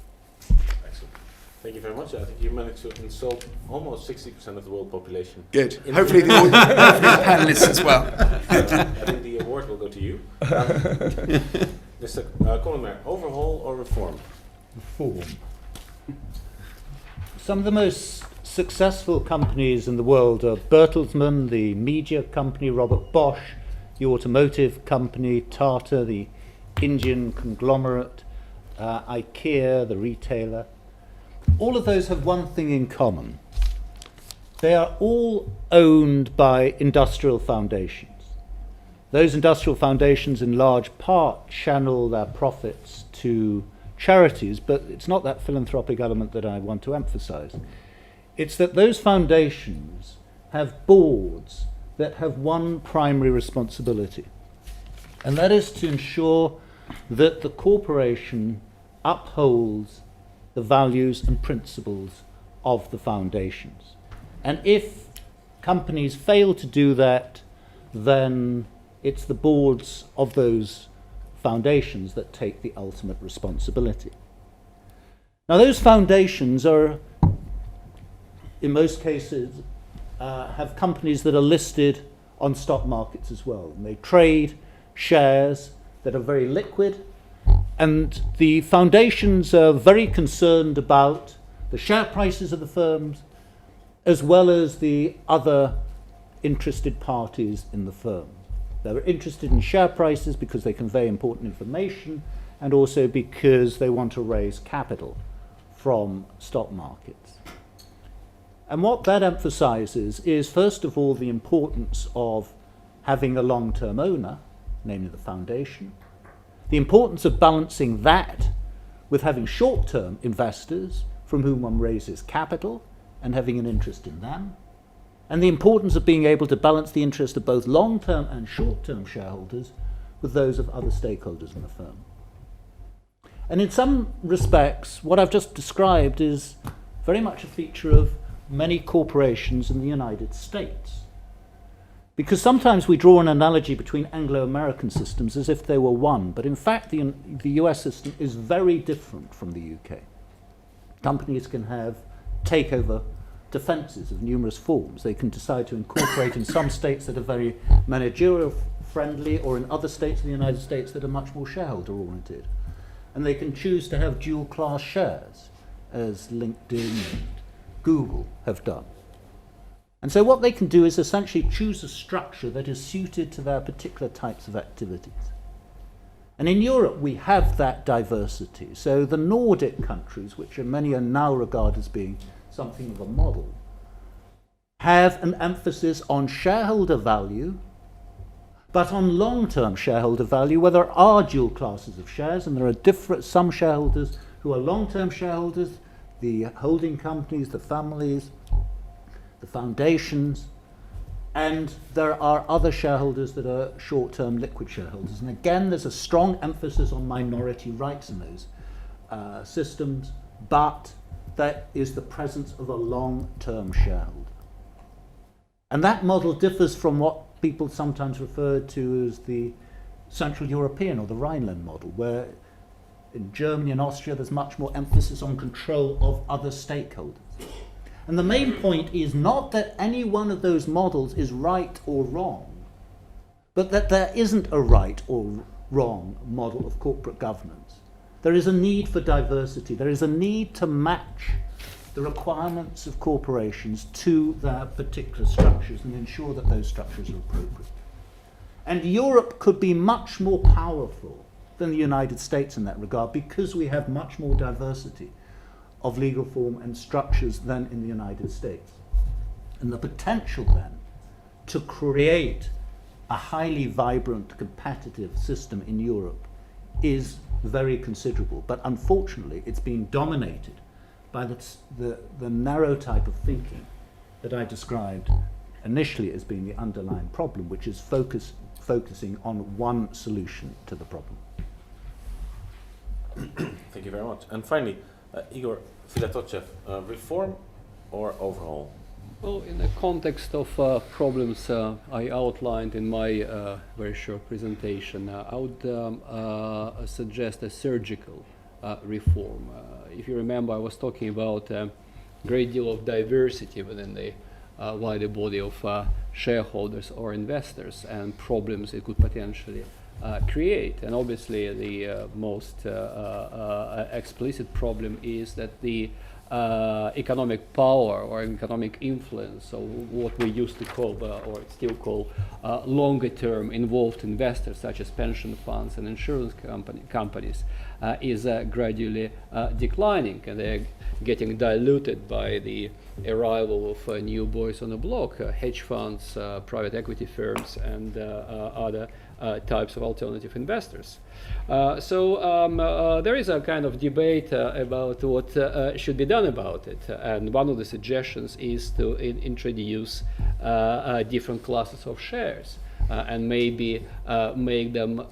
Excellent. Thank you very much. I think you managed to insult almost 60% of the world population. Good. Hopefully the panelists as well. I think the award will go to you. Mr. Collimer, overhaul or reform? Reform. Some of the most successful companies in the world are Bertelsmann, the media company, Robert Bosch, the automotive company, Tata, the Indian conglomerate, IKEA, the retailer. All of those have one thing in common. They are all owned by industrial foundations. Those industrial foundations in large part channel their profits to charities, but it's not that philanthropic element that I want to emphasize. It's that those foundations have boards that have one primary responsibility, and that is to ensure that the corporation upholds the values and principles of the foundations. And if companies fail to do that, then it's the boards of those foundations that take the ultimate responsibility. Now, those foundations are, in most cases, have companies that are listed on stock markets as well. And they trade shares that are very liquid, and the foundations are very concerned about the share prices of the firms as well as the other interested parties in the firm. They're interested in share prices because they convey important information, and also because they want to raise capital from stock markets. And what that emphasizes is, first of all, the importance of having a long-term owner, namely the foundation, the importance of balancing that with having short-term investors from whom one raises capital and having an interest in them, and the importance of being able to balance the interest of both long-term and short-term shareholders with those of other stakeholders in the firm. And in some respects, what I've just described is very much a feature of many corporations in the United States. Because sometimes we draw an analogy between Anglo-American systems as if they were one, but in fact the US system is very different from the UK. Companies can have takeover defences of numerous forms. They can decide to incorporate in some states that are very managerial friendly, or in other states in the United States that are much more shareholder oriented. And they can choose to have dual class shares, as LinkedIn and Google have done. And so what they can do is essentially choose a structure that is suited to their particular types of activities. And in Europe we have that diversity. So the Nordic countries, which many are now regarded as being something of a model, have an emphasis on shareholder value, but on long-term shareholder value, where there are dual classes of shares, and there are some shareholders who are long-term shareholders, the holding companies, the families, the foundations, and there are other shareholders that are short-term liquid shareholders. And again, there's a strong emphasis on minority rights in those systems, but that is the presence of a long-term shareholder. And that model differs from what people sometimes refer to as the Central European or the Rhineland model, where in Germany and Austria there's much more emphasis on control of other stakeholders. And the main point is not that any one of those models is right or wrong, but that there isn't a right or wrong model of corporate governance. There is a need for diversity. There is a need to match the requirements of corporations to their particular structures and ensure that those structures are appropriate. And Europe could be much more powerful than the United States in that regard, because we have much more diversity of legal form and structures than in the United States. And the potential then to create a highly vibrant, competitive system in Europe is very considerable. But unfortunately, it's been dominated by the narrow type of thinking that I described initially as being the underlying problem, which is focusing on one solution to the problem. Thank you very much. And finally, Igor Filatochev, reform or overhaul? Well, in the context of problems I outlined in my very short presentation, I would suggest a surgical reform. If you remember, I was talking about a great deal of diversity within the wider body of shareholders or investors and problems it could potentially create. And obviously the most explicit problem is that the economic power or economic influence, or what we used to call or still call longer term involved investors such as pension funds and insurance companies is gradually declining, and they're getting diluted by the arrival of new boys on the block, hedge funds, private equity firms, and other types of alternative investors. So there is a kind of debate about what should be done about it, and one of the suggestions is to introduce different classes of shares and maybe make them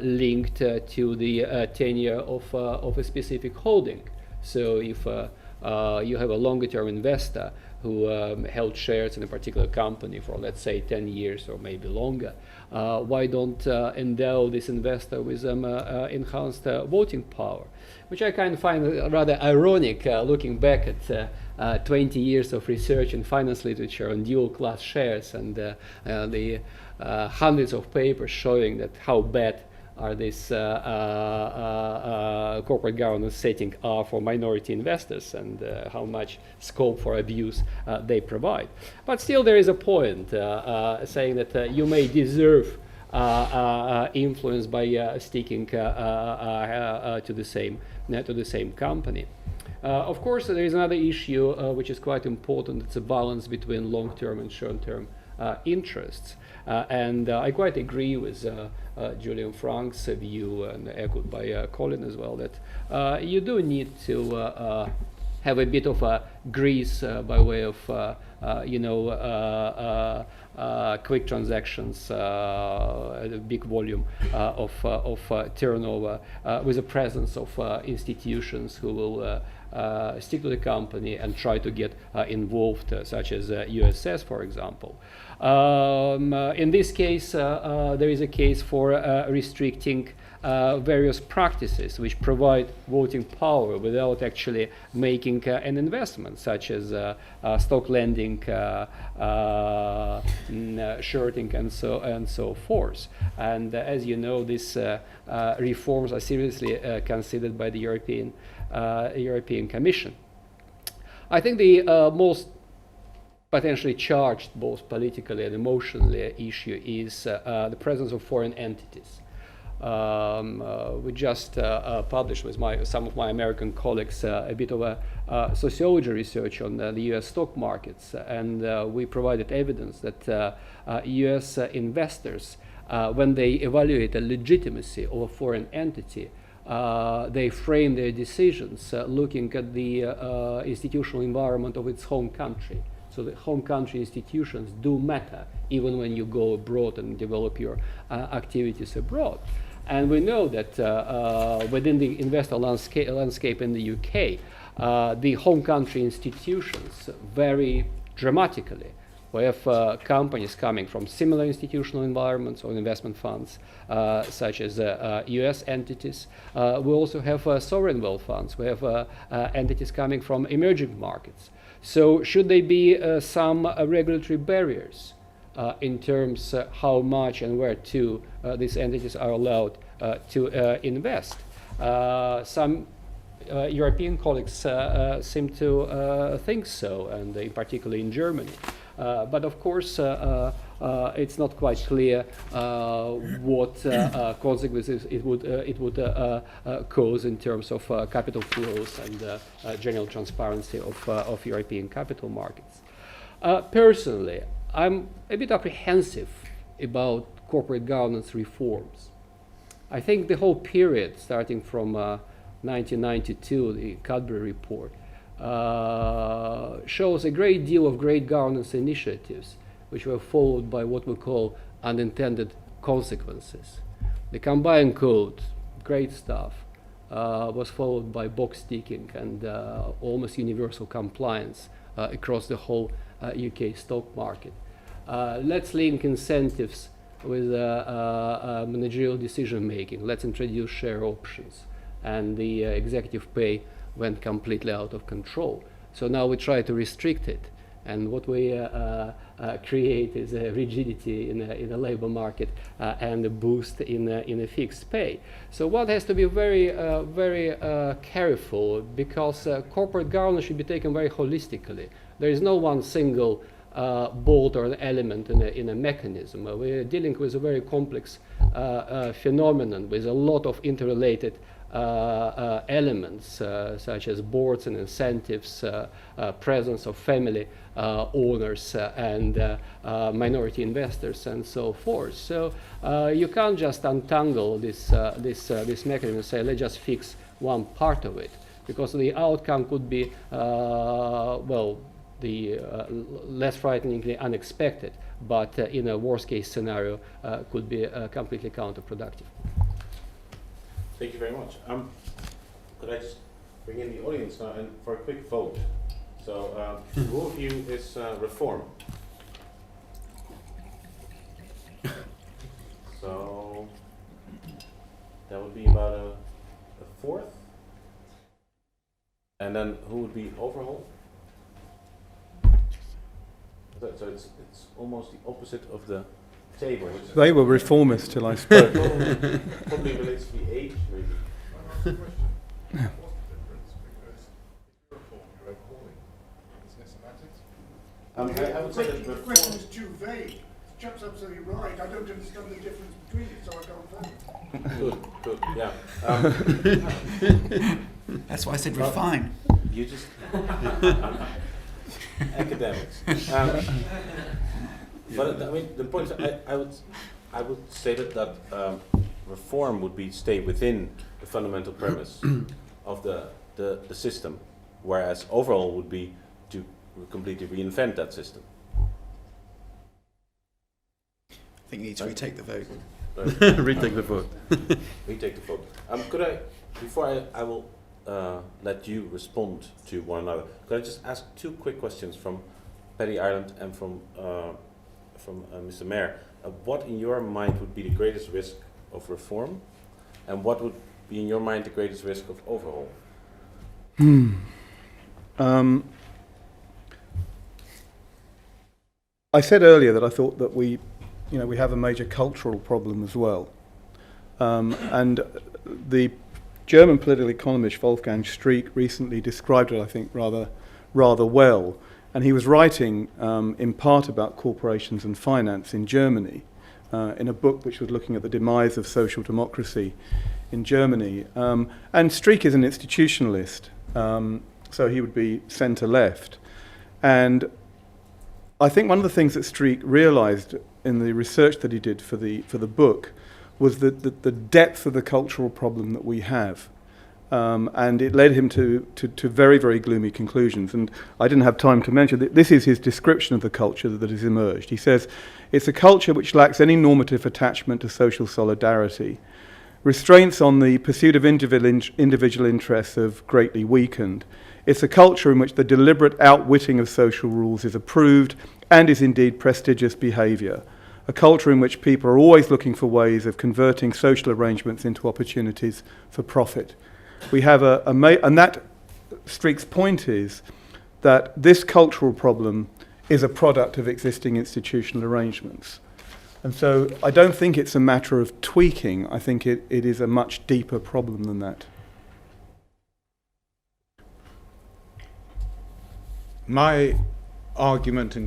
linked to the tenure of a specific holding. So if you have a longer term investor who held shares in a particular company for, let's say, 10 years or maybe longer, why don't endow this investor with enhanced voting power? Which I kind of find rather ironic, looking back at 20 years of research in finance literature on dual class shares and the hundreds of papers showing that how bad are these corporate governance settings are for minority investors, and how much scope for abuse they provide. But still there is a point saying that you may deserve influence by sticking to the same company. Of course, there is another issue which is quite important. It's a balance between long-term and short-term interests. And I quite agree with Julian Frank's view, and echoed by Colin as well, that you do need to have a bit of a grease by way of quick transactions, a big volume of turnover, with the presence of institutions who will stick to the company and try to get involved, such as USS, for example. In this case, there is a case for restricting various practices which provide voting power without actually making an investment, such as stock lending, shorting, and so forth. And as you know, these reforms are seriously considered by the European Commission. I think the most potentially charged, both politically and emotionally, issue is the presence of foreign entities. We just published with some of my American colleagues a bit of a sociology research on the US stock markets, and we provided evidence that US investors, when they evaluate the legitimacy of a foreign entity, they frame their decisions looking at the institutional environment of its home country. So the home country institutions do matter, even when you go abroad and develop your activities abroad. And we know that within the investor landscape in the UK, the home country institutions vary dramatically. We have companies coming from similar institutional environments or investment funds, such as US entities. We also have sovereign wealth funds. We have entities coming from emerging markets. So should there be some regulatory barriers in terms how much and where to these entities are allowed to invest? Some European colleagues seem to think so, and particularly in Germany. But of course, it's not quite clear what consequences it would cause in terms of capital flows and general transparency of European capital markets. Personally, I'm a bit apprehensive about corporate governance reforms. I think the whole period, starting from 1992, the Cadbury report, shows a great deal of great governance initiatives which were followed by what we call unintended consequences. The Combined Code, great stuff, was followed by box ticking and almost universal compliance across the whole UK stock market. Let's link incentives with managerial decision making. Let's introduce share options, and the executive pay went completely out of control. So now we try to restrict it, and what we create is a rigidity in a labor market and a boost in a fixed pay. So one has to be very careful, because corporate governance should be taken very holistically. There is no one single bolt or an element in a mechanism. We're dealing with a very complex phenomenon with a lot of interrelated elements, such as boards and incentives, presence of family owners and minority investors, and so forth. So you can't just untangle this mechanism and say, let's just fix one part of it, because the outcome could be less frighteningly unexpected, but in a worst case scenario could be completely counterproductive. Thank you very much. Could I just bring in the audience now and for a quick vote? So who of you is reform? So that would be about a fourth. And then who would be overhaul? So it's almost the opposite of the table. They were reformists till I spoke. Probably relates to the age, maybe. What's the difference? Because if you're reforming, you're overhauling. Isn't it semantics? I would say that The question is too vague. The chap's absolutely right. I don't understand the difference between it, so I can't vote. Good, yeah. That's why I said refine. You just academics. But I mean, the point is, I would say that reform would be stay within the fundamental premise of the system, whereas overhaul would be to completely reinvent that system. I think you need to retake the vote. Retake the vote. Retake the vote. Could I, before I will let you respond to one another, could I just ask two quick questions from Paddy Ireland and from Mr. Mayor? What in your mind would be the greatest risk of reform, and what would be in your mind the greatest risk of overhaul? I said earlier that I thought that we have a major cultural problem as well. And the German political economist Wolfgang Streeck recently described it, I think, rather well. And he was writing in part about corporations and finance in Germany in a book which was looking at the demise of social democracy in Germany. And Streeck is an institutionalist, so he would be centre-left. And I think one of the things that Streeck realised in the research that he did for the book was that the depth of the cultural problem that we have. And it led him to very, very gloomy conclusions. And I didn't have time to mention that this is his description of the culture that has emerged. He says, it's a culture which lacks any normative attachment to social solidarity. Restraints on the pursuit of individual interests have greatly weakened. It's a culture in which the deliberate outwitting of social rules is approved and is indeed prestigious behaviour. A culture in which people are always looking for ways of converting social arrangements into opportunities for profit. We have and that Streeck's point is that this cultural problem is a product of existing institutional arrangements. And so I don't think it's a matter of tweaking. I think it is a much deeper problem than that. My argument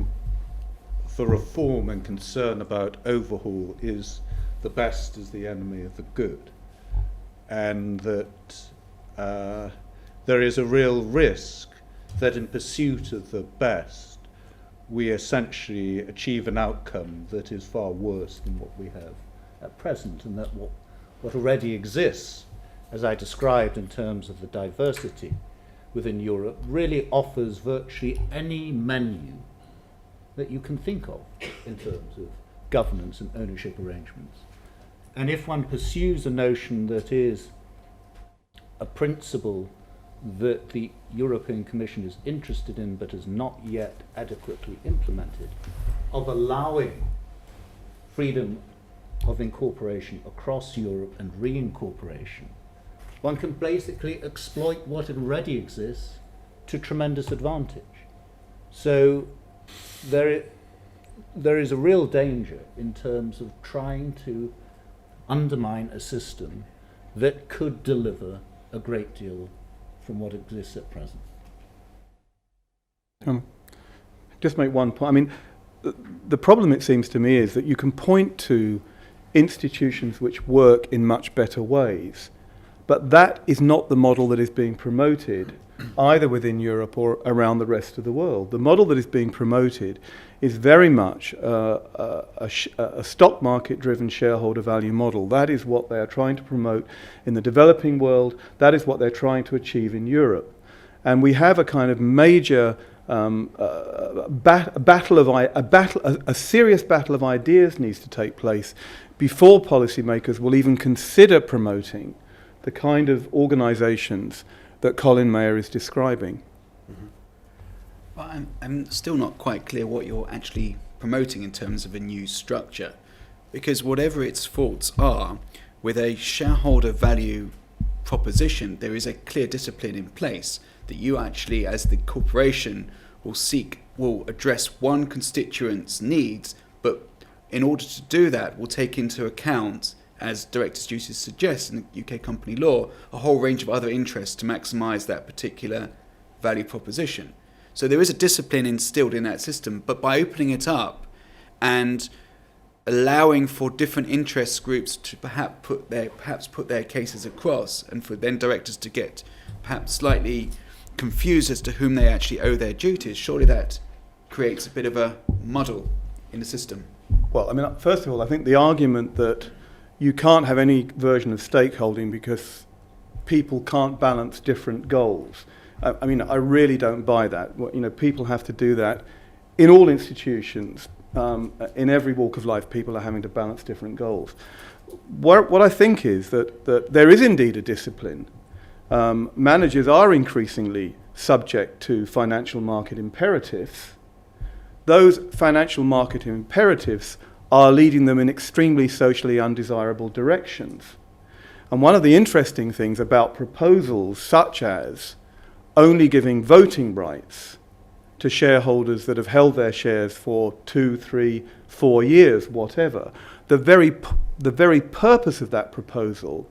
for reform and concern about overhaul is the best is the enemy of the good, and that there is a real risk that in pursuit of the best we essentially achieve an outcome that is far worse than what we have at present, and that what already exists, as I described in terms of the diversity within Europe, really offers virtually any menu that you can think of in terms of governance and ownership arrangements. And if one pursues a notion that is a principle that the European Commission is interested in but has not yet adequately implemented, of allowing freedom of incorporation across Europe and reincorporation, one can basically exploit what already exists to tremendous advantage. So there is a real danger in terms of trying to undermine a system that could deliver a great deal from what exists at present. Just make one point. I mean, the problem, it seems to me, is that you can point to institutions which work in much better ways, but that is not the model that is being promoted either within Europe or around the rest of the world. The model that is being promoted is very much a stock market driven shareholder value model. That is what they are trying to promote in the developing world. That is what they're trying to achieve in Europe. And we have a kind of major a serious battle of ideas needs to take place before policymakers will even consider promoting the kind of organisations that Colin Mayer is describing. Mm-hmm. Well, I'm still not quite clear what you're actually promoting in terms of a new structure, because whatever its faults are, with a shareholder value proposition, there is a clear discipline in place that you actually, as the corporation, will address one constituent's needs, but in order to do that, will take into account, as directors' duties suggest in the UK company law, a whole range of other interests to maximise that particular value proposition. So there is a discipline instilled in that system, but by opening it up and allowing for different interest groups to perhaps put their cases across, and for then directors to get perhaps slightly confused as to whom they actually owe their duties, surely that creates a bit of a muddle in the system. Well, I mean, first of all, I think the argument that you can't have any version of stakeholding because people can't balance different goals I mean, I really don't buy that. People have to do that in all institutions. In every walk of life, people are having to balance different goals. What I think is that there is indeed a discipline. Managers are increasingly subject to financial market imperatives. Those financial market imperatives are leading them in extremely socially undesirable directions. And one of the interesting things about proposals such as only giving voting rights to shareholders that have held their shares for 2, 3, 4 years, whatever, the very purpose of that proposal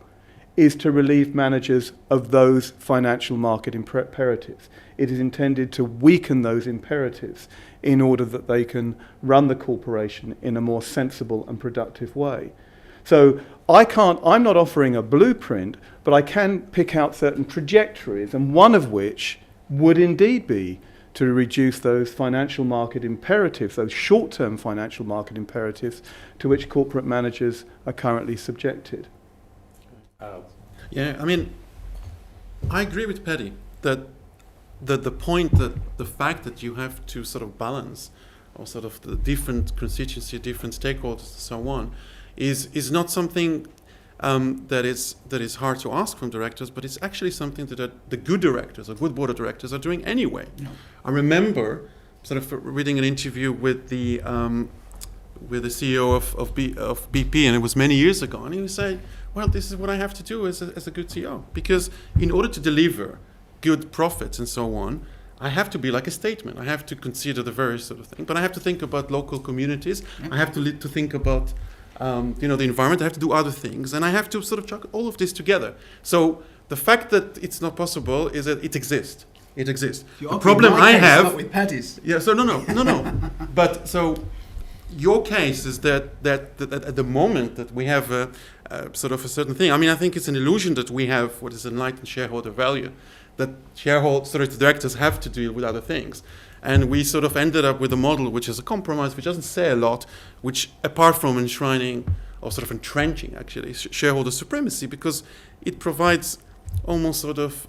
is to relieve managers of those financial market imperatives. It is intended to weaken those imperatives in order that they can run the corporation in a more sensible and productive way. So I'm not offering a blueprint, but I can pick out certain trajectories, and one of which would indeed be to reduce those financial market imperatives, those short-term financial market imperatives to which corporate managers are currently subjected. Yeah, I mean, I agree with Paddy that the point that the fact that you have to sort of balance or sort of the different constituency, different stakeholders and so on is not something that is hard to ask from directors, but it's actually something that the good directors or good board of directors are doing anyway. Yeah. I remember sort of reading an interview with the CEO of BP, and it was many years ago, and he would say, well, this is what I have to do as a good CEO, because in order to deliver good profits and so on, I have to be like a statesman. I have to consider the various sort of thing, but I have to think about local communities. Yeah. I have to think about the environment. I have to do other things, and I have to sort of chuck all of this together. So the fact that it's not possible is that it exists. It exists. The problem I have, not with Paddy's. Yeah. So no. But so your case is that at the moment that we have a sort of a certain thing. I mean, I think it's an illusion that we have what is enlightened shareholder value, that directors have to deal with other things. And we sort of ended up with a model which is a compromise, which doesn't say a lot, which apart from enshrining or sort of entrenching actually shareholder supremacy, because it provides almost sort of,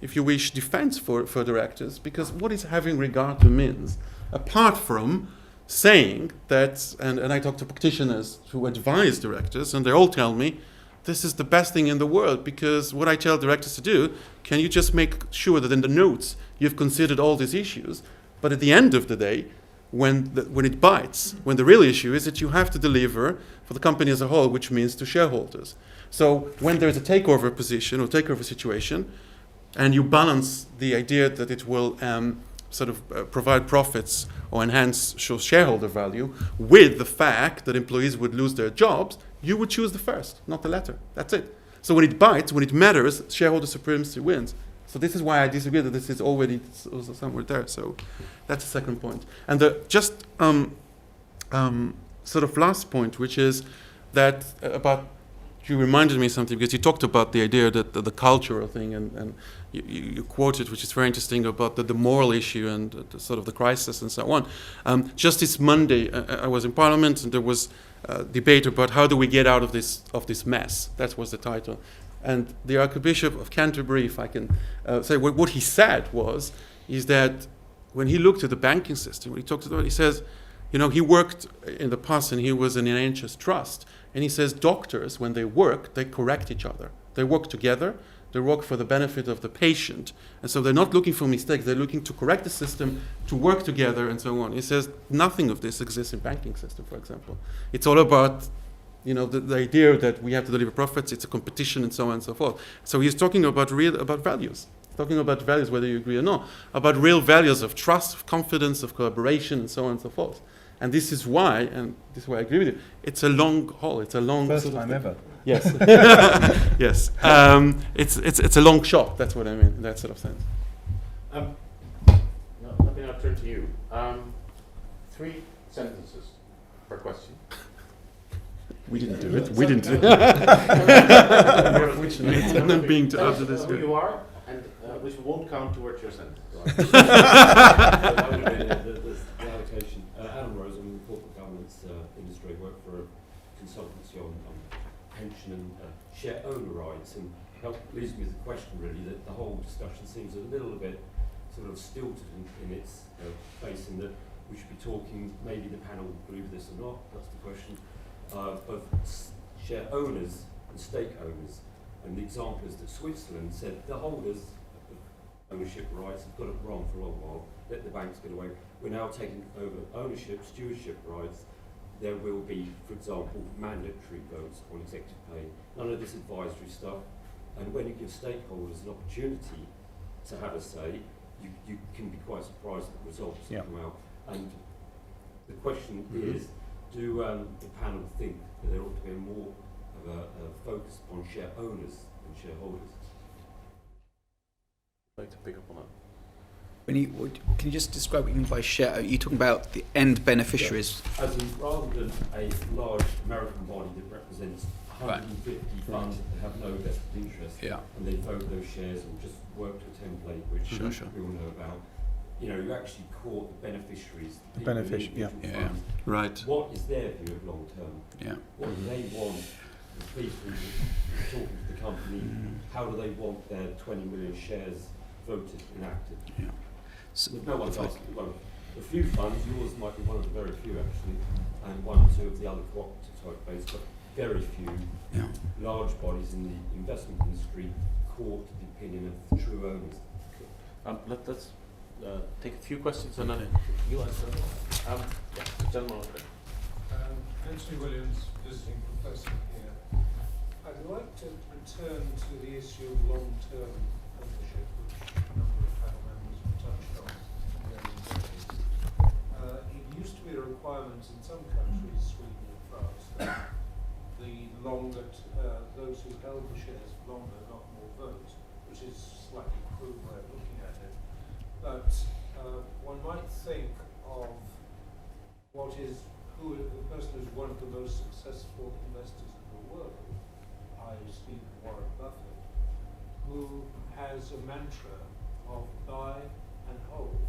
if you wish, defense for directors, because what is having regard to means, apart from saying that, and I talk to practitioners who advise directors, and they all tell me, this is the best thing in the world, because what I tell directors to do, can you just make sure that in the notes you've considered all these issues, but at the end of the day, when it bites, when the real issue is that you have to deliver for the company as a whole, which means to shareholders. So when there's a takeover position or takeover situation, and you balance the idea that it will provide profits or enhance shareholder value with the fact that employees would lose their jobs, you would choose the first, not the latter. That's it. So when it bites, when it matters, shareholder supremacy wins. So this is why I disagree that this is already somewhere there. So that's the second point. And the sort of last point, which is that about, you reminded me something, because you talked about the idea that the cultural thing, and you quoted, which is very interesting, about the moral issue and the sort of the crisis and so on. Just this Monday, I was in Parliament, and there was a debate about how do we get out of this mess. That was the title. And the Archbishop of Canterbury, if I can say, what he said is that when he looked at the banking system, when he talked about it, he says, he worked in the past and he was in an NHS trust. And he says doctors, when they work, they correct each other. They work together. They work for the benefit of the patient. And so they're not looking for mistakes. They're looking to correct the system, to work together, and so on. He says nothing of this exists in banking system, for example. It's all about, the idea that we have to deliver profits. It's a competition and so on and so forth. So he's talking about values. Talking about values, whether you agree or not, about real values of trust, of confidence, of collaboration, and so on and so forth. And this is why, I agree with you, it's a long haul. It's a long... First time ever. Yes. Yes. It's a long shot. That's what I mean, in that sort of sense. Let me now turn to you. 3 sentences per question. We didn't do it. We didn't do it. I'm not being to after this. Who you are, and which won't count towards your sentence. The allocation. Adam Rose, I'm in the corporate governance industry. I work for a consultancy on pension and share owner rights, and that leaves me with the question really that the whole discussion seems a little bit sort of stilted in its face, in that we should be talking, maybe the panel will agree with this or not, that's the question, of share owners and stake owners. And the example is that Switzerland said the holders of ownership rights have got it wrong for a long while, let the banks get away. We're now taking over ownership, stewardship rights. There will be, for example, mandatory votes on executive pay, none of this advisory stuff. And when you give stakeholders an opportunity to have a say, you can be quite surprised at the results that come out. And the question is, do the panel think that there ought to be more of a focus on share owners and shareholders? I'd like to pick up on that. Can you just describe what you mean by share? Are you talking about the end beneficiaries? Yeah. As in, rather than a large American body that represents 150 funds that have no vested interest, and they vote those shares and just work to a template, which we all know about. You know, you actually caught the beneficiaries. Funds. Right. What is their view of long term? Yeah. What do they want? The people talking to the company, how do they want their 20 million shares voted, enacted? Yeah. So no one's asking. Well, a few funds, yours might be one of the very few actually, and one or two of the other cooperative type based, but very few large bodies in the investment industry caught the opinion of the true owners. Let's take a few questions and then you answer. Gentleman over there. Anthony Williams, visiting professor here. I'd like to return to the issue of long-term ownership, which a number of panel members have touched on in various ways. It used to be a requirement in some countries, Sweden and France, that those who held the shares longer got more votes, which is a slightly crude way of looking at it. But one might think of the person who's one of the most successful investors in the world, i.e. Stephen Warren Buffett, who has a mantra of buy and hold,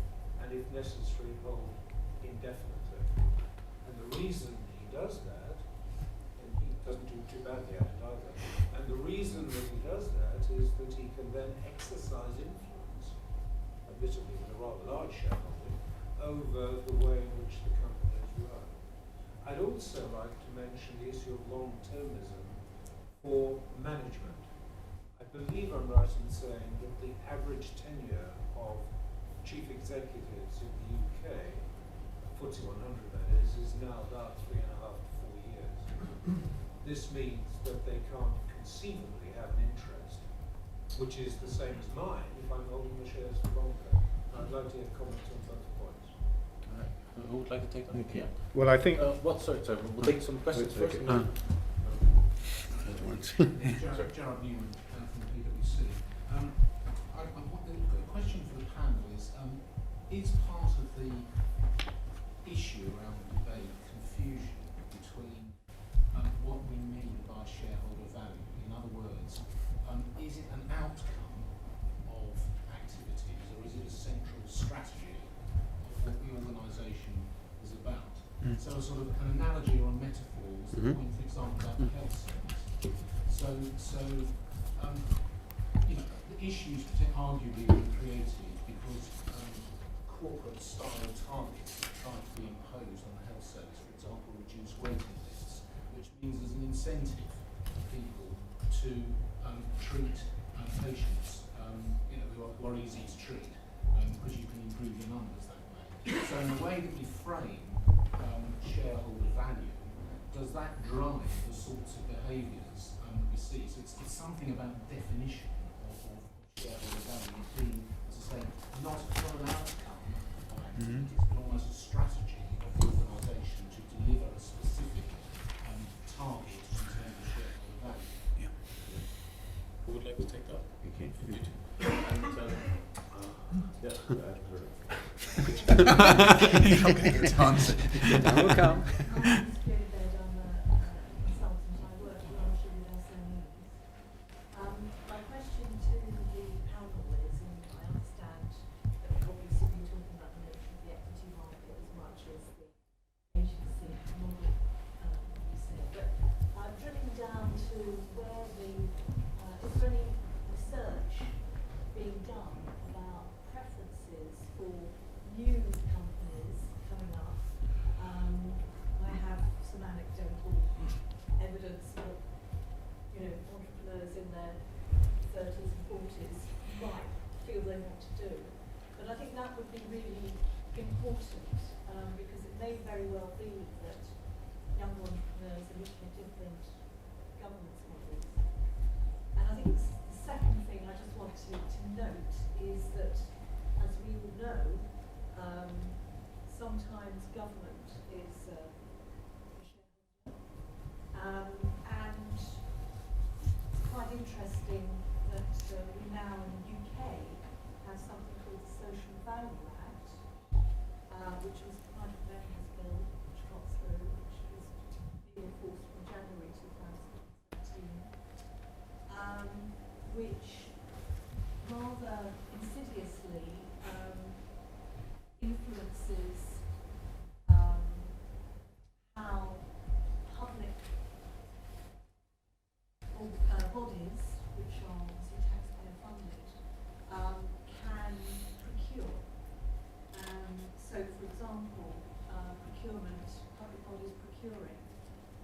and if necessary, hold indefinitely. And the reason he does that, and he doesn't do too badly at it either, and the reason that he does that is that he can then exercise influence, admittedly with a rather large shareholding, over the way in which the company is run. I'd also like to mention the issue of long-termism for management. I believe I'm right in saying that the average tenure of chief executives in the UK, FTSE 100 that is now about 3.5 to 4 years. This means that they can't conceivably have an interest, which is the same as mine if I'm holding the shares for longer. I'd like to hear comments on both points. All right. Who would like to take that? Okay. Well, I think. Sorry, we'll take some questions first. Gerard Newman from PwC. The question for the panel is part of the issue around the debate confusion between what we mean by shareholder value? In other words, is it an outcome of activities or is it a central strategy of what the organisation is about? So a sort of an analogy or a metaphor was the point, for example, about the health service. So the issues arguably were created because corporate style targets trying to be imposed on the health service, for example, reduce waiting lists, which means there's an incentive for people to treat patients who are easy to treat because you can improve your numbers that way. So in the way that we frame shareholder value, does that drive the sorts of behaviours that we see? So it's something about the definition of shareholder value being, as I say, not an outcome of activities, but almost a strategy of the organisation to deliver a specific target in terms of shareholder value. Yeah. Who would like to take that? Okay. You're not going to get to answer. I will come. My question to the panel is, and I understand that we've obviously been talking about the nature of the equity market as much as the agency model, you said, but drilling down to where the their 30s and 40s might feel they want to do. But I think that would be really important because it may very well be that young entrepreneurs are looking at different governance models. And I think the second thing I just want to note is that, as we all know, sometimes government is a shareholder. And it's quite interesting that we now in the UK have something called the Social Value Act, which was part of Mechanism Bill, which got through, which was being enforced from January 2017, which rather insidiously influences how public bodies, which are obviously taxpayer funded, can procure. So, for example, procurement, public bodies procuring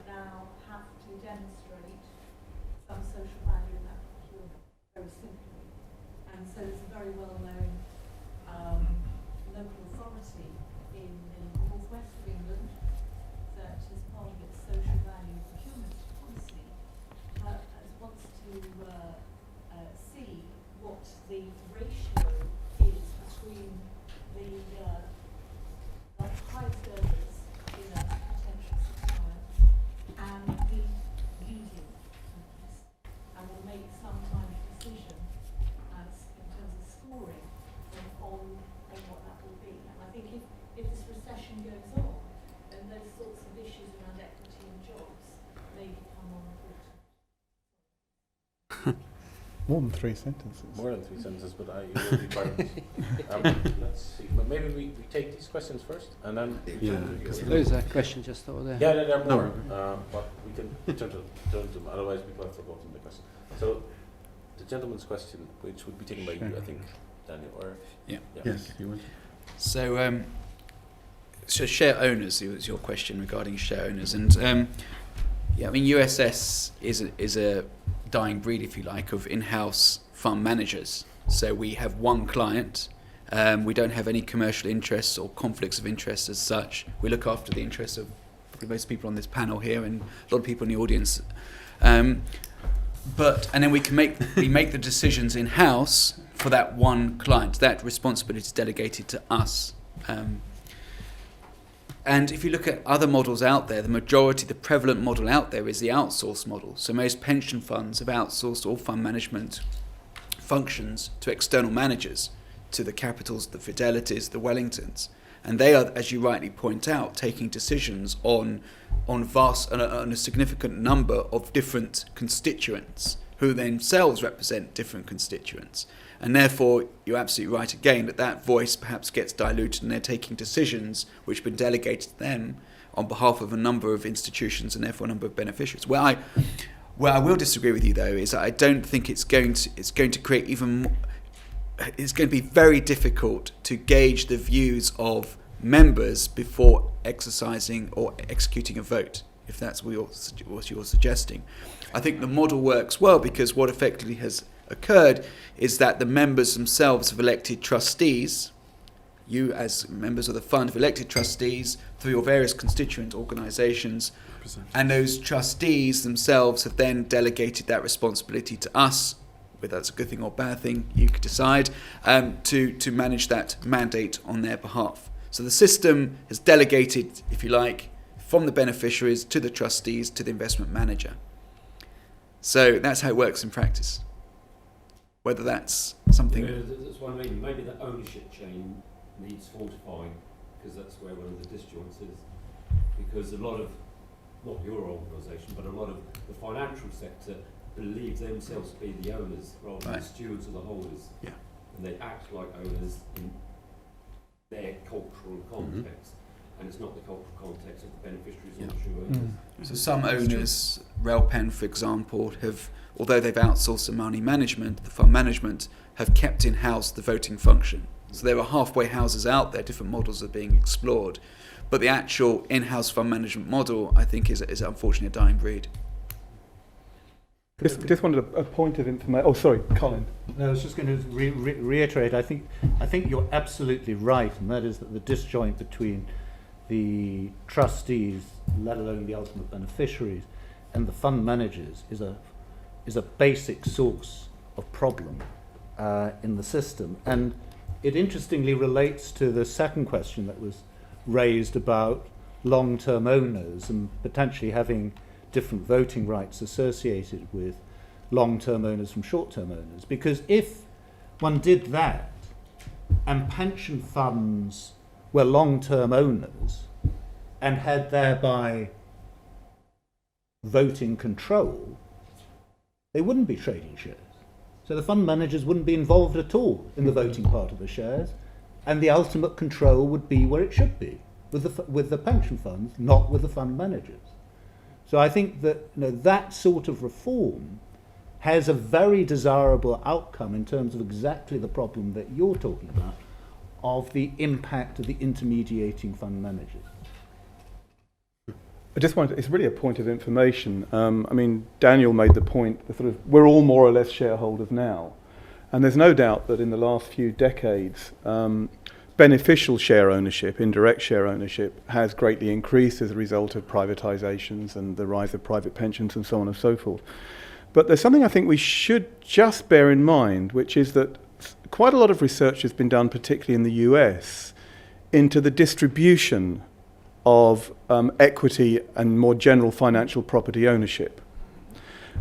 now have to demonstrate some social value in that procurement, very simply. And so there's a very well-known local authority in the northwest of England that, as part of its social value procurement policy, wants to see what the ratio is between the highest earners in a potential supplier and the median earners, and will make some kind of decision in terms of scoring on what that will be. And I think if this recession goes on, then those sorts of issues around equity and jobs may become more important. More than 3 sentences. More than 3 sentences, but I will be part of this. Let's see. But maybe we take these questions first, and then There is a question just over there. yeah, there are more, but we can turn to them. Otherwise, people have forgotten the question. So, the gentleman's question, which would be taken by you, I think, Daniel, or Yes, you would. So, so share owners was your question regarding share owners, and yeah, I mean USS is a dying breed, if you like, of in-house fund managers. So we have one client. We don't have any commercial interests or conflicts of interest as such. We look after the interests of probably most people on this panel here and a lot of people in the audience. And then we make the decisions in-house for that one client. That responsibility is delegated to us. And if you look at other models out there, the prevalent model out there is the outsourced model. So most pension funds have outsourced all fund management functions to external managers, to the Capitals, the Fidelities, the Wellingtons. And they are, as you rightly point out, taking decisions on a significant number of different constituents who themselves represent different constituents. And therefore, you're absolutely right again that voice perhaps gets diluted and they're taking decisions which have been delegated to them on behalf of a number of institutions and therefore a number of beneficiaries. Where I will disagree with you though is that I don't think it's going to create even more, it's going to be very difficult to gauge the views of members before exercising or executing a vote, if that's what you're suggesting. I think the model works well because what effectively has occurred is that the members themselves have elected trustees. You, as members of the fund, have elected trustees through your various constituent organisations, and those trustees themselves have then delegated that responsibility to us, whether that's a good thing or bad thing, you could decide, to manage that mandate on their behalf. So the system has delegated, if you like, from the beneficiaries to the trustees to the investment manager. So that's how it works in practice. Whether that's something... That's what I mean. Maybe the ownership chain needs fortifying, because that's where one of the disjoints is. Because a lot of, not your organisation, but a lot of the financial sector believe themselves to be the owners rather than the stewards of the holders. Yeah. And they act like owners in their cultural context. And it's not the cultural context of the beneficiaries or the true owners. So some owners, Railpen for example, have, although they've outsourced the money management, the fund management, have kept in-house the voting function. So there are halfway houses out there, different models are being explored. But the actual in-house fund management model, I think, is unfortunately a dying breed. Just wanted a point of information. Oh, sorry, Colin. No, I was just going to reiterate. I think you're absolutely right, and that is that the disjoint between the trustees, let alone the ultimate beneficiaries, and the fund managers is a basic source of problem in the system. And it interestingly relates to the second question that was raised about long-term owners and potentially having different voting rights associated with long-term owners from short-term owners. Because if one did that and pension funds were long-term owners and had thereby voting control, they wouldn't be trading shares. So the fund managers wouldn't be involved at all in the voting part of the shares, and the ultimate control would be where it should be, with the pension funds, not with the fund managers. So I think that that sort of reform has a very desirable outcome in terms of exactly the problem that you're talking about, of the impact of the intermediating fund managers. I just wanted, it's really a point of information. I mean, Daniel made the point that we're all more or less shareholders now. And there's no doubt that in the last few decades, beneficial share ownership, indirect share ownership, has greatly increased as a result of privatizations and the rise of private pensions and so on and so forth. But there's something I think we should just bear in mind, which is that quite a lot of research has been done, particularly in the US, into the distribution of equity and more general financial property ownership.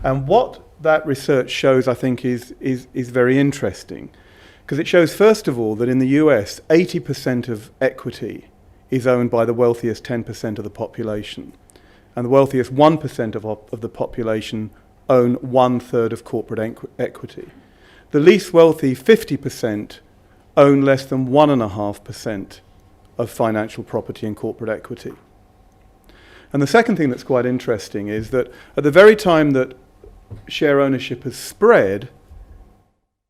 And what that research shows, I think, is very interesting. Because it shows, first of all, that in the US, 80% of equity is owned by the wealthiest 10% of the population. And the wealthiest 1% of the population own 1/3 of corporate equity. The least wealthy 50% own less than 1.5% of financial property and corporate equity. And the second thing that's quite interesting is that at the very time that share ownership has spread,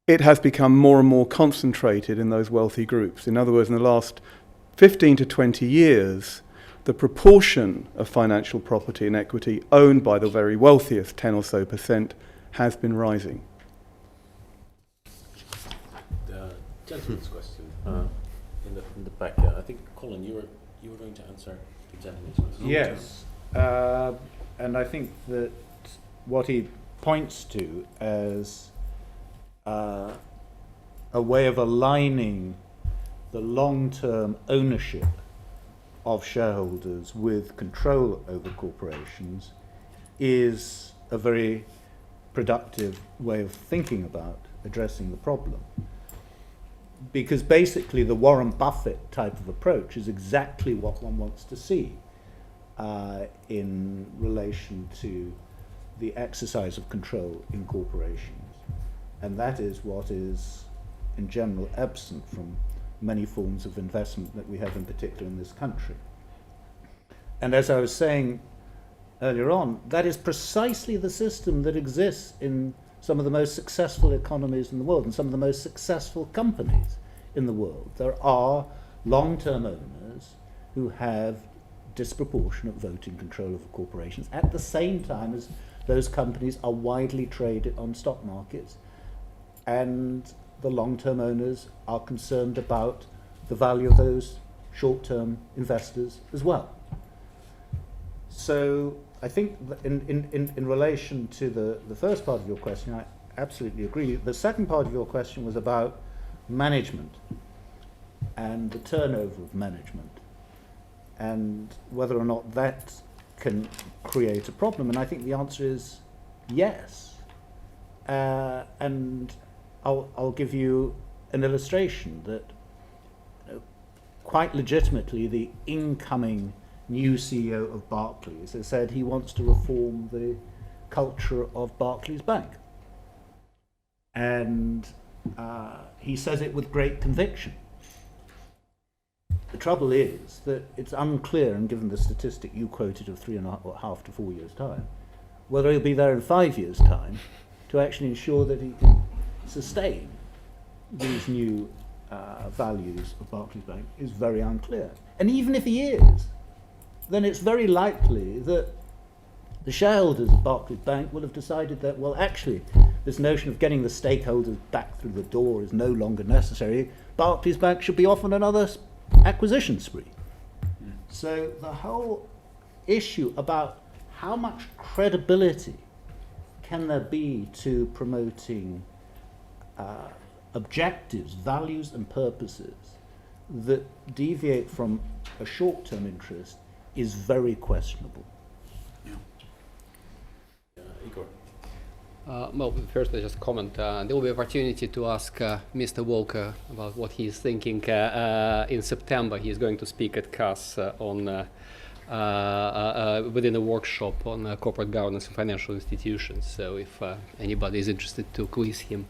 it has become more and more concentrated in those wealthy groups. In other words, in the last 15 to 20 years, the proportion of financial property and equity owned by the very wealthiest 10 or so percent has been rising. The gentleman's question in the back. Yeah, I think, Colin, you were going to answer the gentleman's question. Yes, and I think that what he points to as a way of aligning the long-term ownership of shareholders with control over corporations is a very productive way of thinking about addressing the problem. Because basically the Warren Buffett type of approach is exactly what one wants to see in relation to the exercise of control in corporations. And that is what is in general absent from many forms of investment that we have in particular in this country. And as I was saying earlier on, that is precisely the system that exists in some of the most successful economies in the world and some of the most successful companies in the world. There are long-term owners who have disproportionate voting control over corporations at the same time as those companies are widely traded on stock markets, and the long-term owners are concerned about the value of those short-term investors as well. So I think that in relation to the first part of your question, I absolutely agree. The second part of your question was about management and the turnover of management and whether or not that can create a problem. And I think the answer is yes. And I'll give you an illustration that quite legitimately the incoming new CEO of Barclays has said he wants to reform the culture of Barclays Bank. And he says it with great conviction. The trouble is that it's unclear, and given the statistic you quoted of 3.5 to 4 years' time, whether he'll be there in 5 years' time to actually ensure that he can sustain these new values of Barclays Bank is very unclear. And even if he is, then it's very likely that The shareholders of Barclays Bank will have decided that, well, actually, this notion of getting the stakeholders back through the door is no longer necessary. Barclays Bank should be off on another acquisition spree. So the whole issue about how much credibility can there be to promoting objectives, values and purposes that deviate from a short-term interest is very questionable. Igor. Well, first I just comment. There will be opportunity to ask Mr. Walker about what he's thinking. In September, he is going to speak at CAS on within a workshop on corporate governance in financial institutions. So if anybody is interested to quiz him,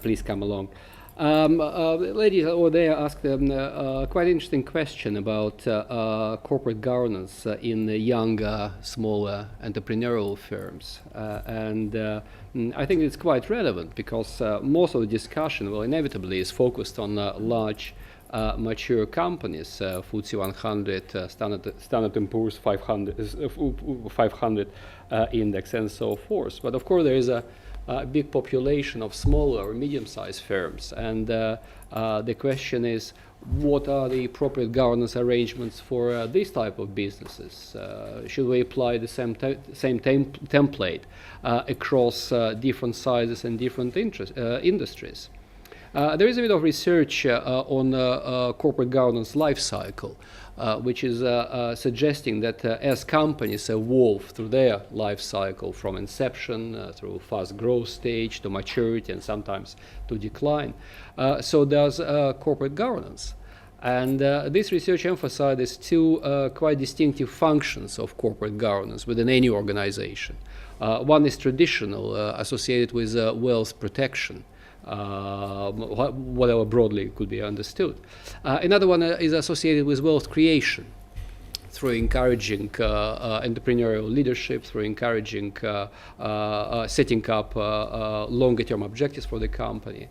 please come along. Ladies over there asked a quite interesting question about corporate governance in the younger, smaller entrepreneurial firms. I think it's quite relevant because most of the discussion, well, inevitably is focused on large, mature companies, FTSE 100, Standard & Poor's 500 index and so forth. But of course there is a big population of smaller or medium-sized firms, and the question is, what are the appropriate governance arrangements for this type of businesses? Should we apply the same template across different sizes and different industries? There is a bit of research on corporate governance life cycle, which is suggesting that as companies evolve through their life cycle from inception through fast growth stage to maturity and sometimes to decline, so does corporate governance. And this research emphasizes two quite distinctive functions of corporate governance within any organization. One is traditional, associated with wealth protection, whatever broadly could be understood. Another one is associated with wealth creation through encouraging entrepreneurial leadership, through encouraging setting up longer-term objectives for the company.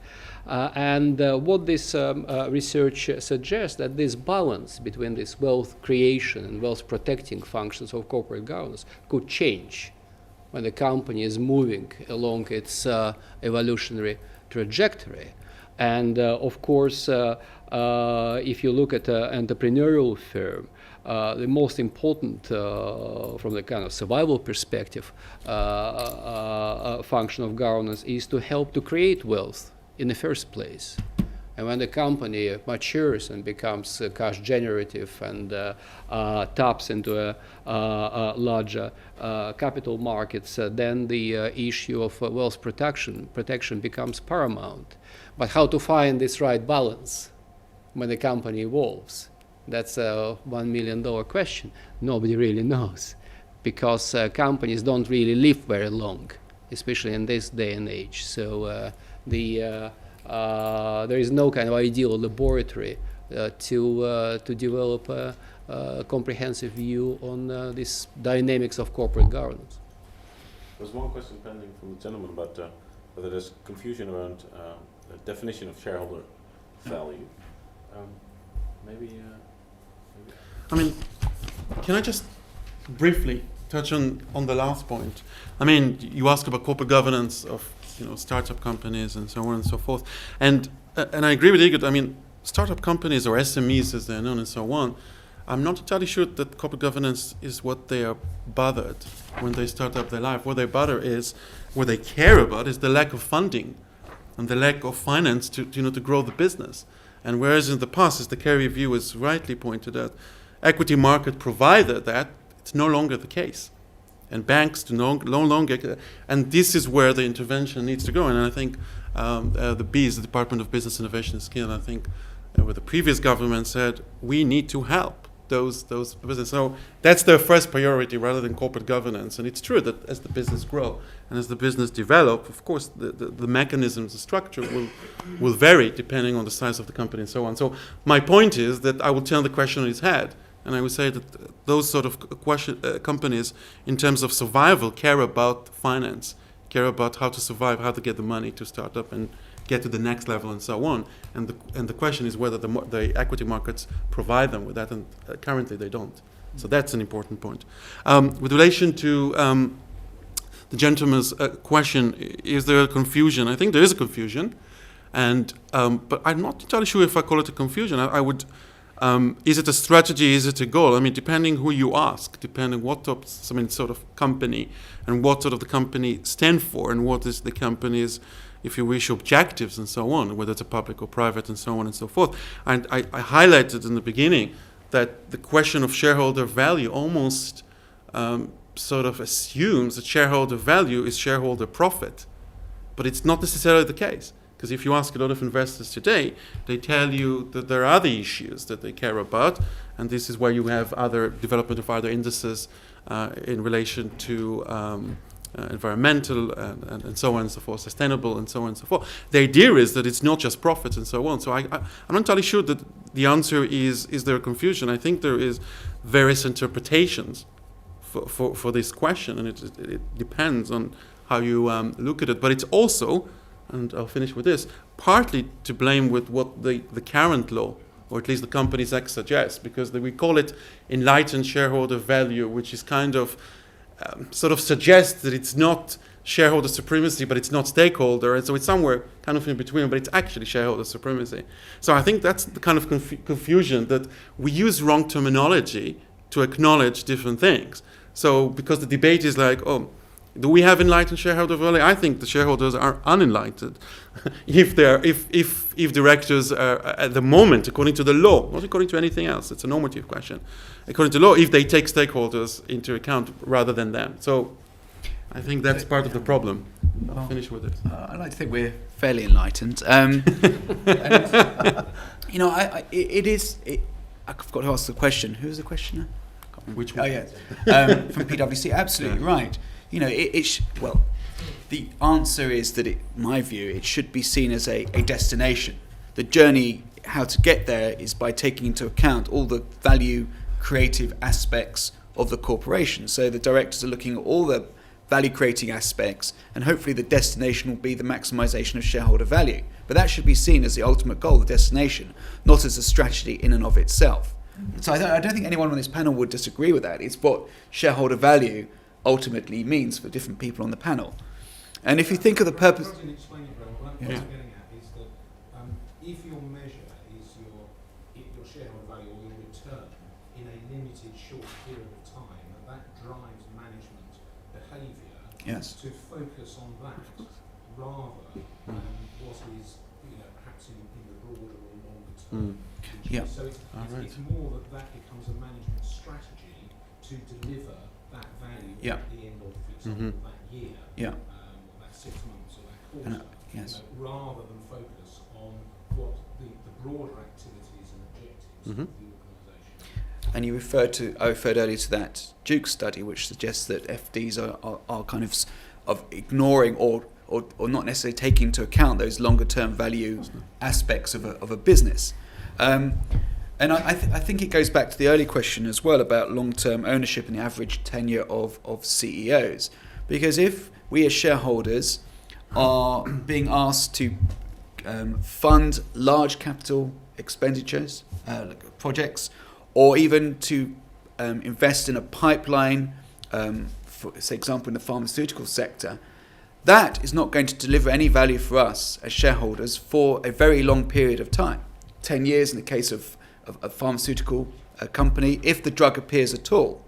And what this research suggests that this balance between this wealth creation and wealth protecting functions of corporate governance could change when the company is moving along its evolutionary trajectory. And of course, if you look at an entrepreneurial firm, the most important from the kind of survival perspective function of governance is to help to create wealth in the first place. And when the company matures and becomes cash generative and taps into a larger capital markets, then the issue of wealth protection becomes paramount. But how to find this right balance when the company evolves? That's a $1 million question. Nobody really knows, because companies don't really live very long, especially in this day and age. So there is no kind of ideal laboratory to develop a comprehensive view on this dynamics of corporate governance. There's one question pending from the gentleman about whether there's confusion around the definition of shareholder value. Maybe. I mean, can I just briefly touch on the last point? I mean, you asked about corporate governance of startup companies and so on and so forth, and I agree with Igor. I mean, startup companies or SMEs as they're known and so on, I'm not entirely sure that corporate governance is what they are bothered when they start up their life. What they care about is the lack of funding and the lack of finance to grow the business. And whereas in the past, as the Kerry Review has rightly pointed out, equity market provided that, it's no longer the case. And banks no longer, and this is where the intervention needs to go. And I think the BEIS, the Department of Business Innovation and Skill, I think where the previous government said, we need to help those businesses. So that's their first priority rather than corporate governance. And it's true that as the business grow and as the business develop, of course, the mechanisms, the structure will vary depending on the size of the company and so on. So my point is that I will turn the question on its head. And I would say that those sort of companies, in terms of survival, care about finance, care about how to survive, how to get the money to start up and get to the next level and so on. And the question is whether the equity markets provide them with that, and currently they don't. So that's an important point. With relation to the gentleman's question, is there a confusion? I think there is a confusion, and but I'm not entirely sure if I call it a confusion. I would. Is it a strategy? Is it a goal? I mean, depending who you ask, depending what sort of company and what sort of the company stand for, and what is the company's, if you wish, objectives and so on, whether it's a public or private and so on and so forth. And I highlighted in the beginning that the question of shareholder value almost sort of assumes that shareholder value is shareholder profit, but it's not necessarily the case. Because if you ask a lot of investors today, they tell you that there are other issues that they care about, and this is where you have other development of other indices in relation to environmental and so on and so forth, sustainable and so on and so forth. The idea is that it's not just profit and so on. So I'm not entirely sure that the answer is there a confusion? I think there is various interpretations for this question, and it depends on how you look at it. But it's also, and I'll finish with this, partly to blame with what the current law, or at least the Companies Act, suggests, because we call it enlightened shareholder value, which is kind of sort of suggests that it's not shareholder supremacy, but it's not stakeholder, and so it's somewhere kind of in between, but it's actually shareholder supremacy. So I think that's the kind of confusion, that we use wrong terminology to acknowledge different things. So because the debate is like, oh, do we have enlightened shareholder value? I think the shareholders are unenlightened if directors are at the moment, according to the law, not according to anything else. It's a normative question. According to law, if they take stakeholders into account rather than them. So I think that's part of the problem. I'll finish with it. I like to think we're fairly enlightened. And, you know, I forgot to ask the question. Who was the questioner? Which one? Oh, yeah. From PwC. Absolutely right. You know, well, the answer is that, my view, it should be seen as a destination. The journey, how to get there, is by taking into account all the value creative aspects of the corporation. So the directors are looking at all the value creating aspects, and hopefully the destination will be the maximisation of shareholder value. But that should be seen as the ultimate goal, the destination, not as a strategy in and of itself. So I don't think anyone on this panel would disagree with that. It's what shareholder value ultimately means for different people on the panel. And if you think of the purpose... What I'm explaining, what I'm getting at is that if your measure is your shareholder value or your return in a limited short period of time, that drives management behaviour to focus on that rather than what is perhaps in the broader or longer term. So it's more that becomes a management strategy to deliver that value at the end of, for example, that year, or that 6 months, or that quarter, rather than focus on what the broader activities and objectives of the organisation. And I referred earlier to that Duke study, which suggests that FDs are kind of ignoring or not necessarily taking into account those longer term value aspects of a business. And I think it goes back to the early question as well about long-term ownership and the average tenure of CEOs. Because if we as shareholders are being asked to fund large capital expenditures, projects, or even to invest in a pipeline, for example in the pharmaceutical sector, that is not going to deliver any value for us as shareholders for a very long period of time. 10 years in the case of a pharmaceutical company, if the drug appears at all.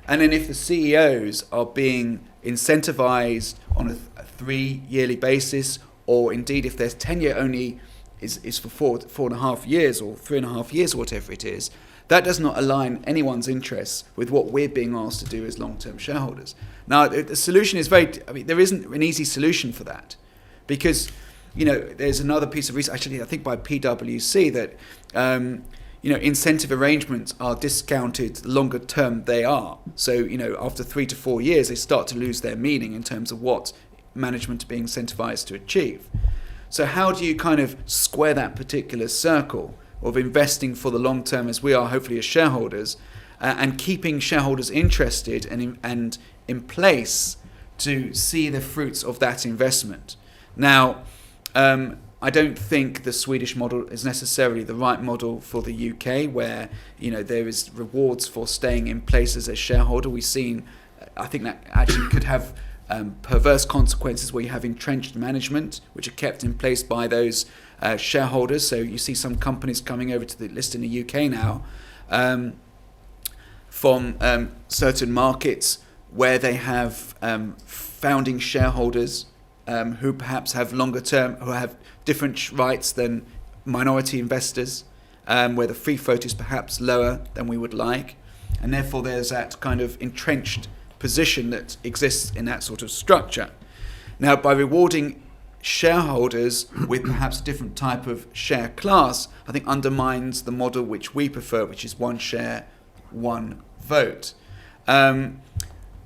And then if the CEOs are being incentivized on a 3-yearly basis, or indeed if their tenure only is for 4.5 years or 3.5 years or whatever it is, that does not align anyone's interests with what we're being asked to do as long-term shareholders. Now, the solution is there isn't an easy solution for that, because there's another piece of research, actually I think by PwC, that incentive arrangements are discounted the longer term they are. So after 3 to 4 years they start to lose their meaning in terms of what management are being incentivized to achieve. So how do you kind of square that particular circle of investing for the long term, as we are hopefully as shareholders, and keeping shareholders interested and in place to see the fruits of that investment? Now, I don't think the Swedish model is necessarily the right model for the UK, where there is rewards for staying in place as a shareholder. We've seen, I think that actually could have perverse consequences where you have entrenched management, which are kept in place by those shareholders. So you see some companies coming over to the list in the UK now from certain markets where they have founding shareholders who perhaps have longer term, who have different rights than minority investors, where the free float is perhaps lower than we would like, and therefore there's that kind of entrenched position that exists in that sort of structure. Now, by rewarding shareholders with perhaps a different type of share class, I think undermines the model which we prefer, which is one share, one vote. And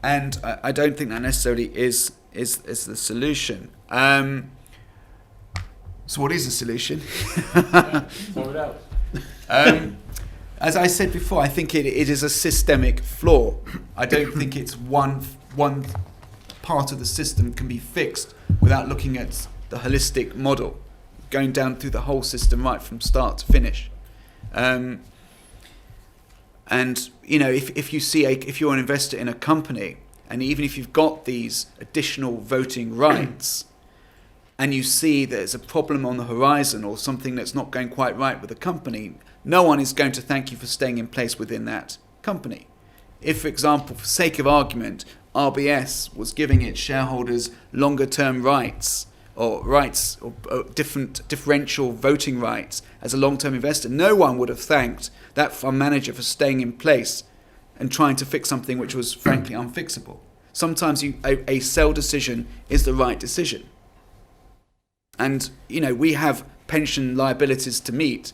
I don't think that necessarily is the solution. So what is the solution? Throw it out. As I said before, I think it is a systemic flaw. I don't think it's one part of the system can be fixed without looking at the holistic model, going down through the whole system right from start to finish. And if you're an investor in a company, and even if you've got these additional voting rights, and you see there's a problem on the horizon or something that's not going quite right with the company, no one is going to thank you for staying in place within that company. If, for example, for sake of argument, RBS was giving its shareholders longer term rights or differential voting rights as a long-term investor, no one would have thanked that fund manager for staying in place and trying to fix something which was frankly unfixable. Sometimes a sell decision is the right decision. And, we have pension liabilities to meet,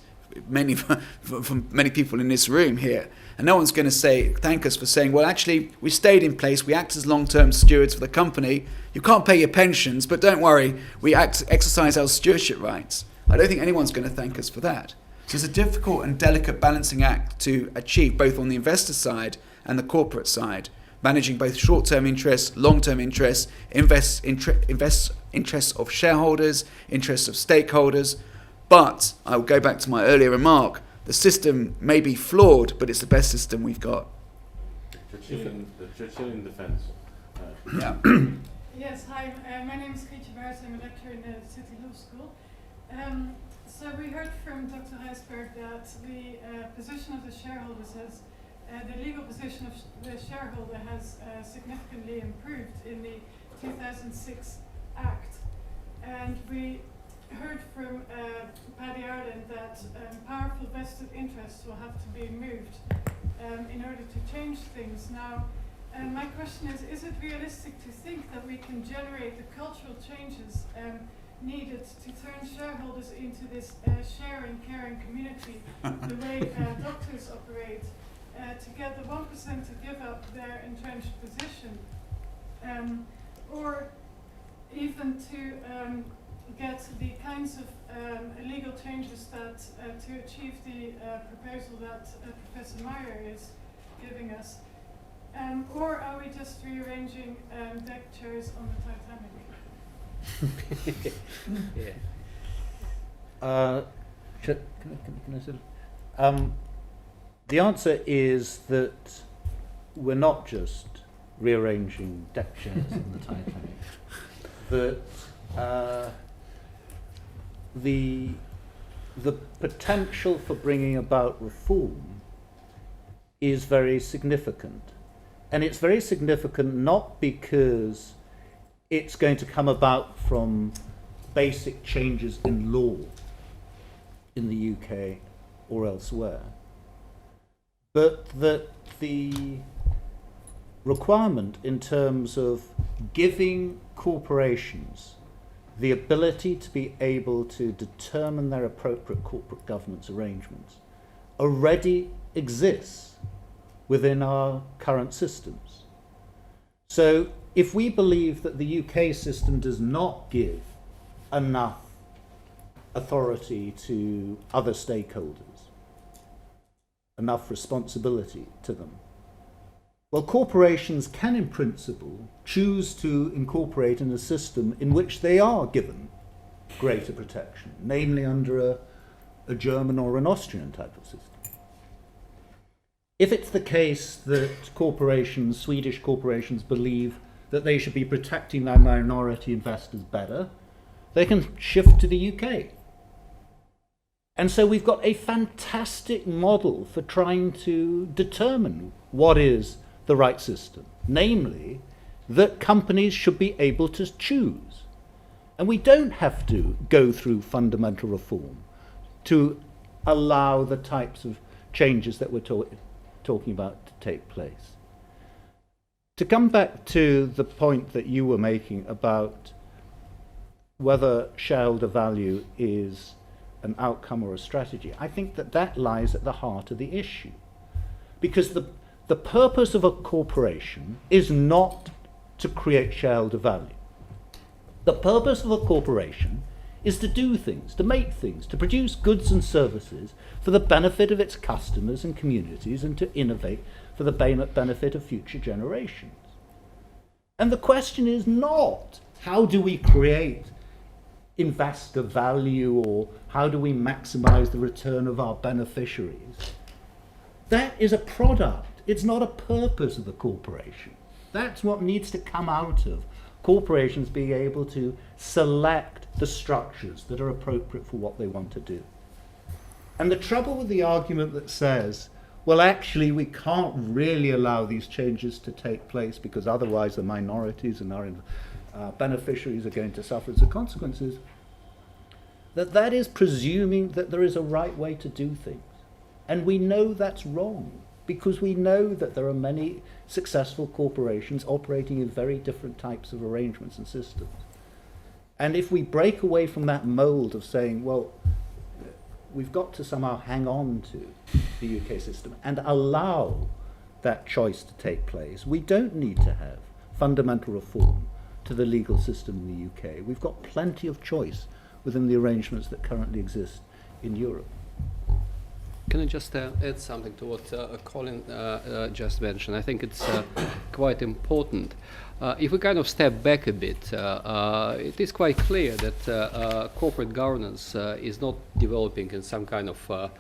from many people in this room here. And no one's going to thank us for saying, well, actually, we stayed in place, we act as long-term stewards for the company. You can't pay your pensions, but don't worry, we exercise our stewardship rights. I don't think anyone's going to thank us for that. So it's a difficult and delicate balancing act to achieve, both on the investor side and the corporate side, managing both short-term interests, long-term interests, interests of shareholders, interests of stakeholders. But I will go back to my earlier remark, the system may be flawed, but it's the best system we've got. The Churchill defense. Yeah. Yes, hi, my name is Grietje Baars, I'm a lecturer in the City Law School. So we heard from Dr. Heisberg that the position of the shareholders has, the legal position of the shareholder has significantly improved in the 2006 Act. And we heard from Paddy Ireland that powerful vested interests will have to be moved in order to change things. Now, my question is it realistic to think that we can generate the cultural changes needed to turn shareholders into this sharing, caring community, the way doctors operate, to get the 1% to give up their entrenched position, or even to get the kinds of legal changes that to achieve the proposal that Professor Meyer is giving us, or are we just rearranging deck chairs on the Titanic? Can I say? The answer is that we're not just rearranging deck chairs on the Titanic. That the potential for bringing about reform is very significant. And it's very significant not because it's going to come about from basic changes in law in the UK or elsewhere, but that the requirement in terms of giving corporations the ability to be able to determine their appropriate corporate governance arrangements already exists within our current systems. So if we believe that the UK system does not give enough authority to other stakeholders, enough responsibility to them, well, corporations can, in principle, choose to incorporate in a system in which they are given greater protection, namely under a German or an Austrian type of system. If it's the case that corporations, Swedish corporations, believe that they should be protecting their minority investors better, they can shift to the UK. And so we've got a fantastic model for trying to determine what is the right system, namely that companies should be able to choose. And we don't have to go through fundamental reform to allow the types of changes that we're talking about to take place. To come back to the point that you were making about whether shareholder value is an outcome or a strategy, I think that that lies at the heart of the issue. Because the purpose of a corporation is not to create shareholder value. The purpose of a corporation is to do things, to make things, to produce goods and services for the benefit of its customers and communities, and to innovate for the benefit of future generations. And the question is not, how do we create investor value, or how do we maximize the return of our beneficiaries? That is a product. It's not a purpose of the corporation. That's what needs to come out of corporations being able to select the structures that are appropriate for what they want to do. And the trouble with the argument that says, well, actually, we can't really allow these changes to take place because otherwise the minorities and our beneficiaries are going to suffer as a consequence, that is presuming that there is a right way to do things. And we know that's wrong, because we know that there are many successful corporations operating in very different types of arrangements and systems. And if we break away from that mold of saying, well, we've got to somehow hang on to the UK system and allow that choice to take place, we don't need to have fundamental reform to the legal system in the UK. We've got plenty of choice within the arrangements that currently exist in Europe. Can I just add something to what Colin just mentioned? I think it's quite important. If we kind of step back a bit, it is quite clear that corporate governance is not developing in some kind of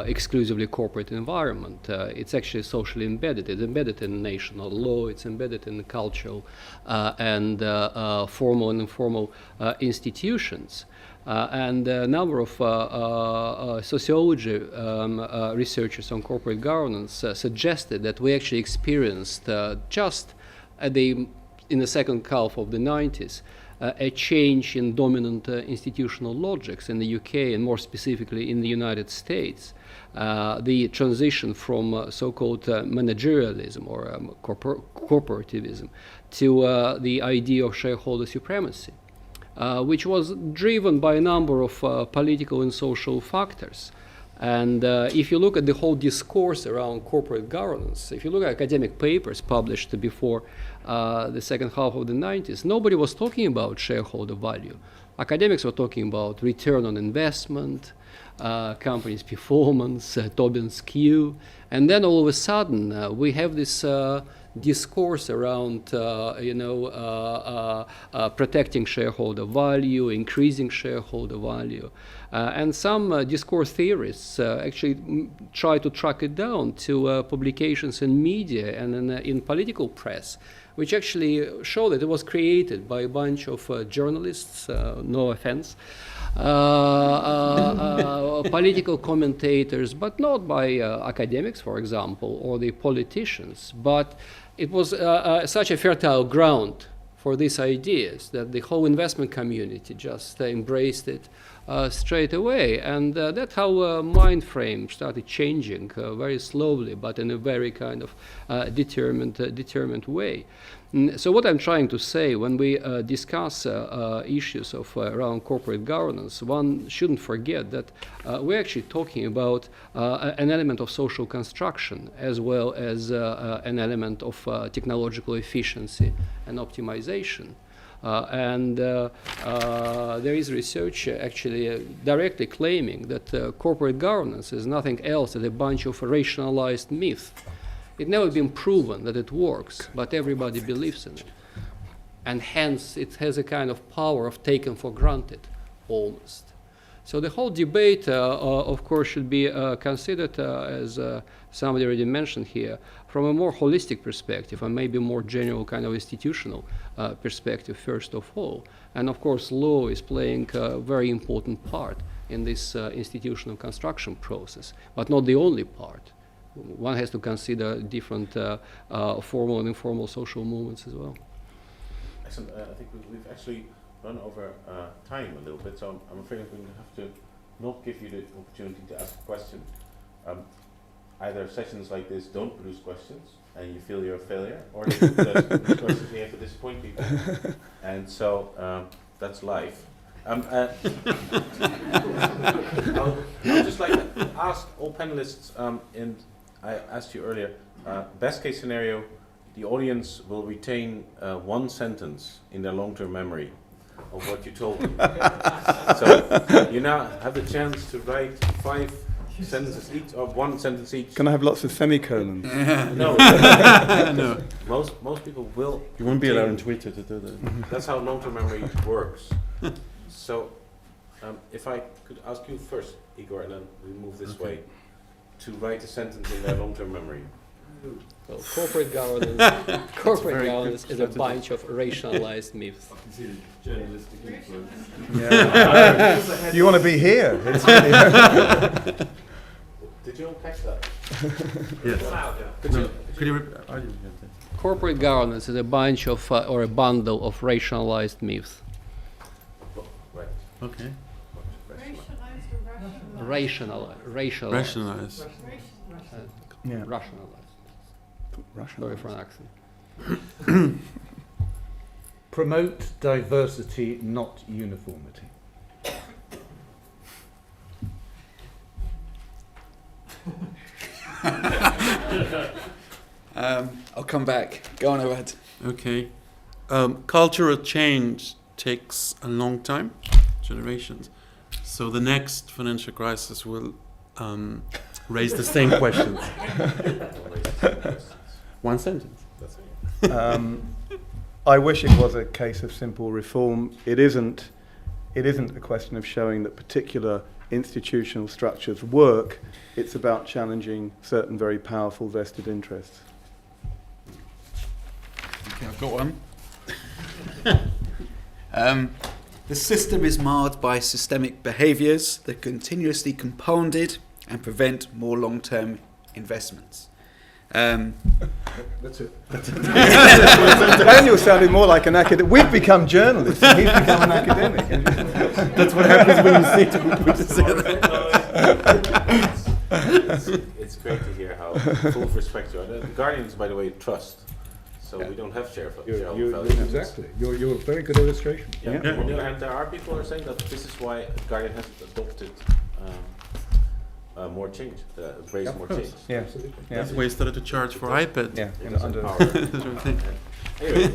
exclusively corporate environment. It's actually socially embedded. It's embedded in national law. It's embedded in cultural and formal and informal institutions. And a number of sociology researchers on corporate governance suggested that we actually experienced just in the second half of the 90s a change in dominant institutional logics in the UK and more specifically in the United States. The transition from so-called managerialism or corporativism to the idea of shareholder supremacy. Which was driven by a number of political and social factors. And if you look at the whole discourse around corporate governance, if you look at academic papers published before the second half of the 90s, nobody was talking about shareholder value. Academics were talking about return on investment, companies' performance, Tobin's Q, and then all of a sudden we have this discourse around, protecting shareholder value, increasing shareholder value. And some discourse theorists actually try to track it down to publications in media and in political press, which actually show that it was created by a bunch of journalists, no offense, political commentators, but not by academics, for example, or the politicians. But it was such a fertile ground for these ideas that the whole investment community just embraced it straight away. And that's how mind frame started changing very slowly, but in a very kind of determined way. So what I'm trying to say when we discuss issues of around corporate governance, one shouldn't forget that we're actually talking about an element of social construction as well as an element of technological efficiency and optimization. And there is research actually directly claiming that corporate governance is nothing else than a bunch of rationalized myths. It's never been proven that it works, but everybody believes in it. and hence it has a kind of power of taken for granted, almost. So the whole debate, of course, should be considered, as somebody already mentioned here, from a more holistic perspective, and maybe more general kind of institutional perspective, first of all. And of course, law is playing a very important part in this institutional construction process, but not the only part. One has to consider different formal and informal social movements as well. Excellent. I think we've actually run over time a little bit, so I'm afraid I'm going to have to not give you the opportunity to ask a question. Either sessions like this don't produce questions and you feel you're a failure, or they do produce questions and you have to disappoint people. And so that's life. I'll just like to ask all panelists, and I asked you earlier, best case scenario, the audience will retain one sentence in their long-term memory of what you told them. So you now have the chance to write 5 sentences each, or 1 sentence each. Can I have lots of semicolons? No. No. Most people will. You won't be retain- allowed on Twitter to do that. That's how long-term memory works. So, if I could ask you first, Igor, and then we move this way, to write a sentence in their long-term memory. Well, corporate governance is a bunch of rationalized myths. I can see the journalistic influence. Yeah. You want to be here. It's really Did you all catch that? Yes. Could you I didn't get that. Corporate governance is a bunch of, or a bundle of rationalized myths. Right. Okay. Racialized or rationalized? Rationalized. Rationalize. Yeah. Rationalized. Sorry for an accent. Promote diversity, not uniformity. I'll come back. Go on ahead. Okay. Cultural change takes a long time, generations. So the next financial crisis will raise the same questions. One sentence. I wish it was a case of simple reform. It isn't. It isn't a question of showing that particular institutional structures work. It's about challenging certain very powerful vested interests. Okay, I've got one. The system is marred by systemic behaviours that continuously compounded and prevent more long-term investments. That's it. Daniel sounded more like an academic. We've become journalists, and he's become an academic. That's what happens when you say It's great to hear how full of respect you are. The Guardians, by the way, trust. So we don't have shareholder value. Exactly. You're a very good illustration. Yeah. And there are people who are saying that this is why Guardian has adopted more change, embrace more change. Yeah. That's why you started to charge for iPad. Yeah. It doesn't Under. power. Anyway,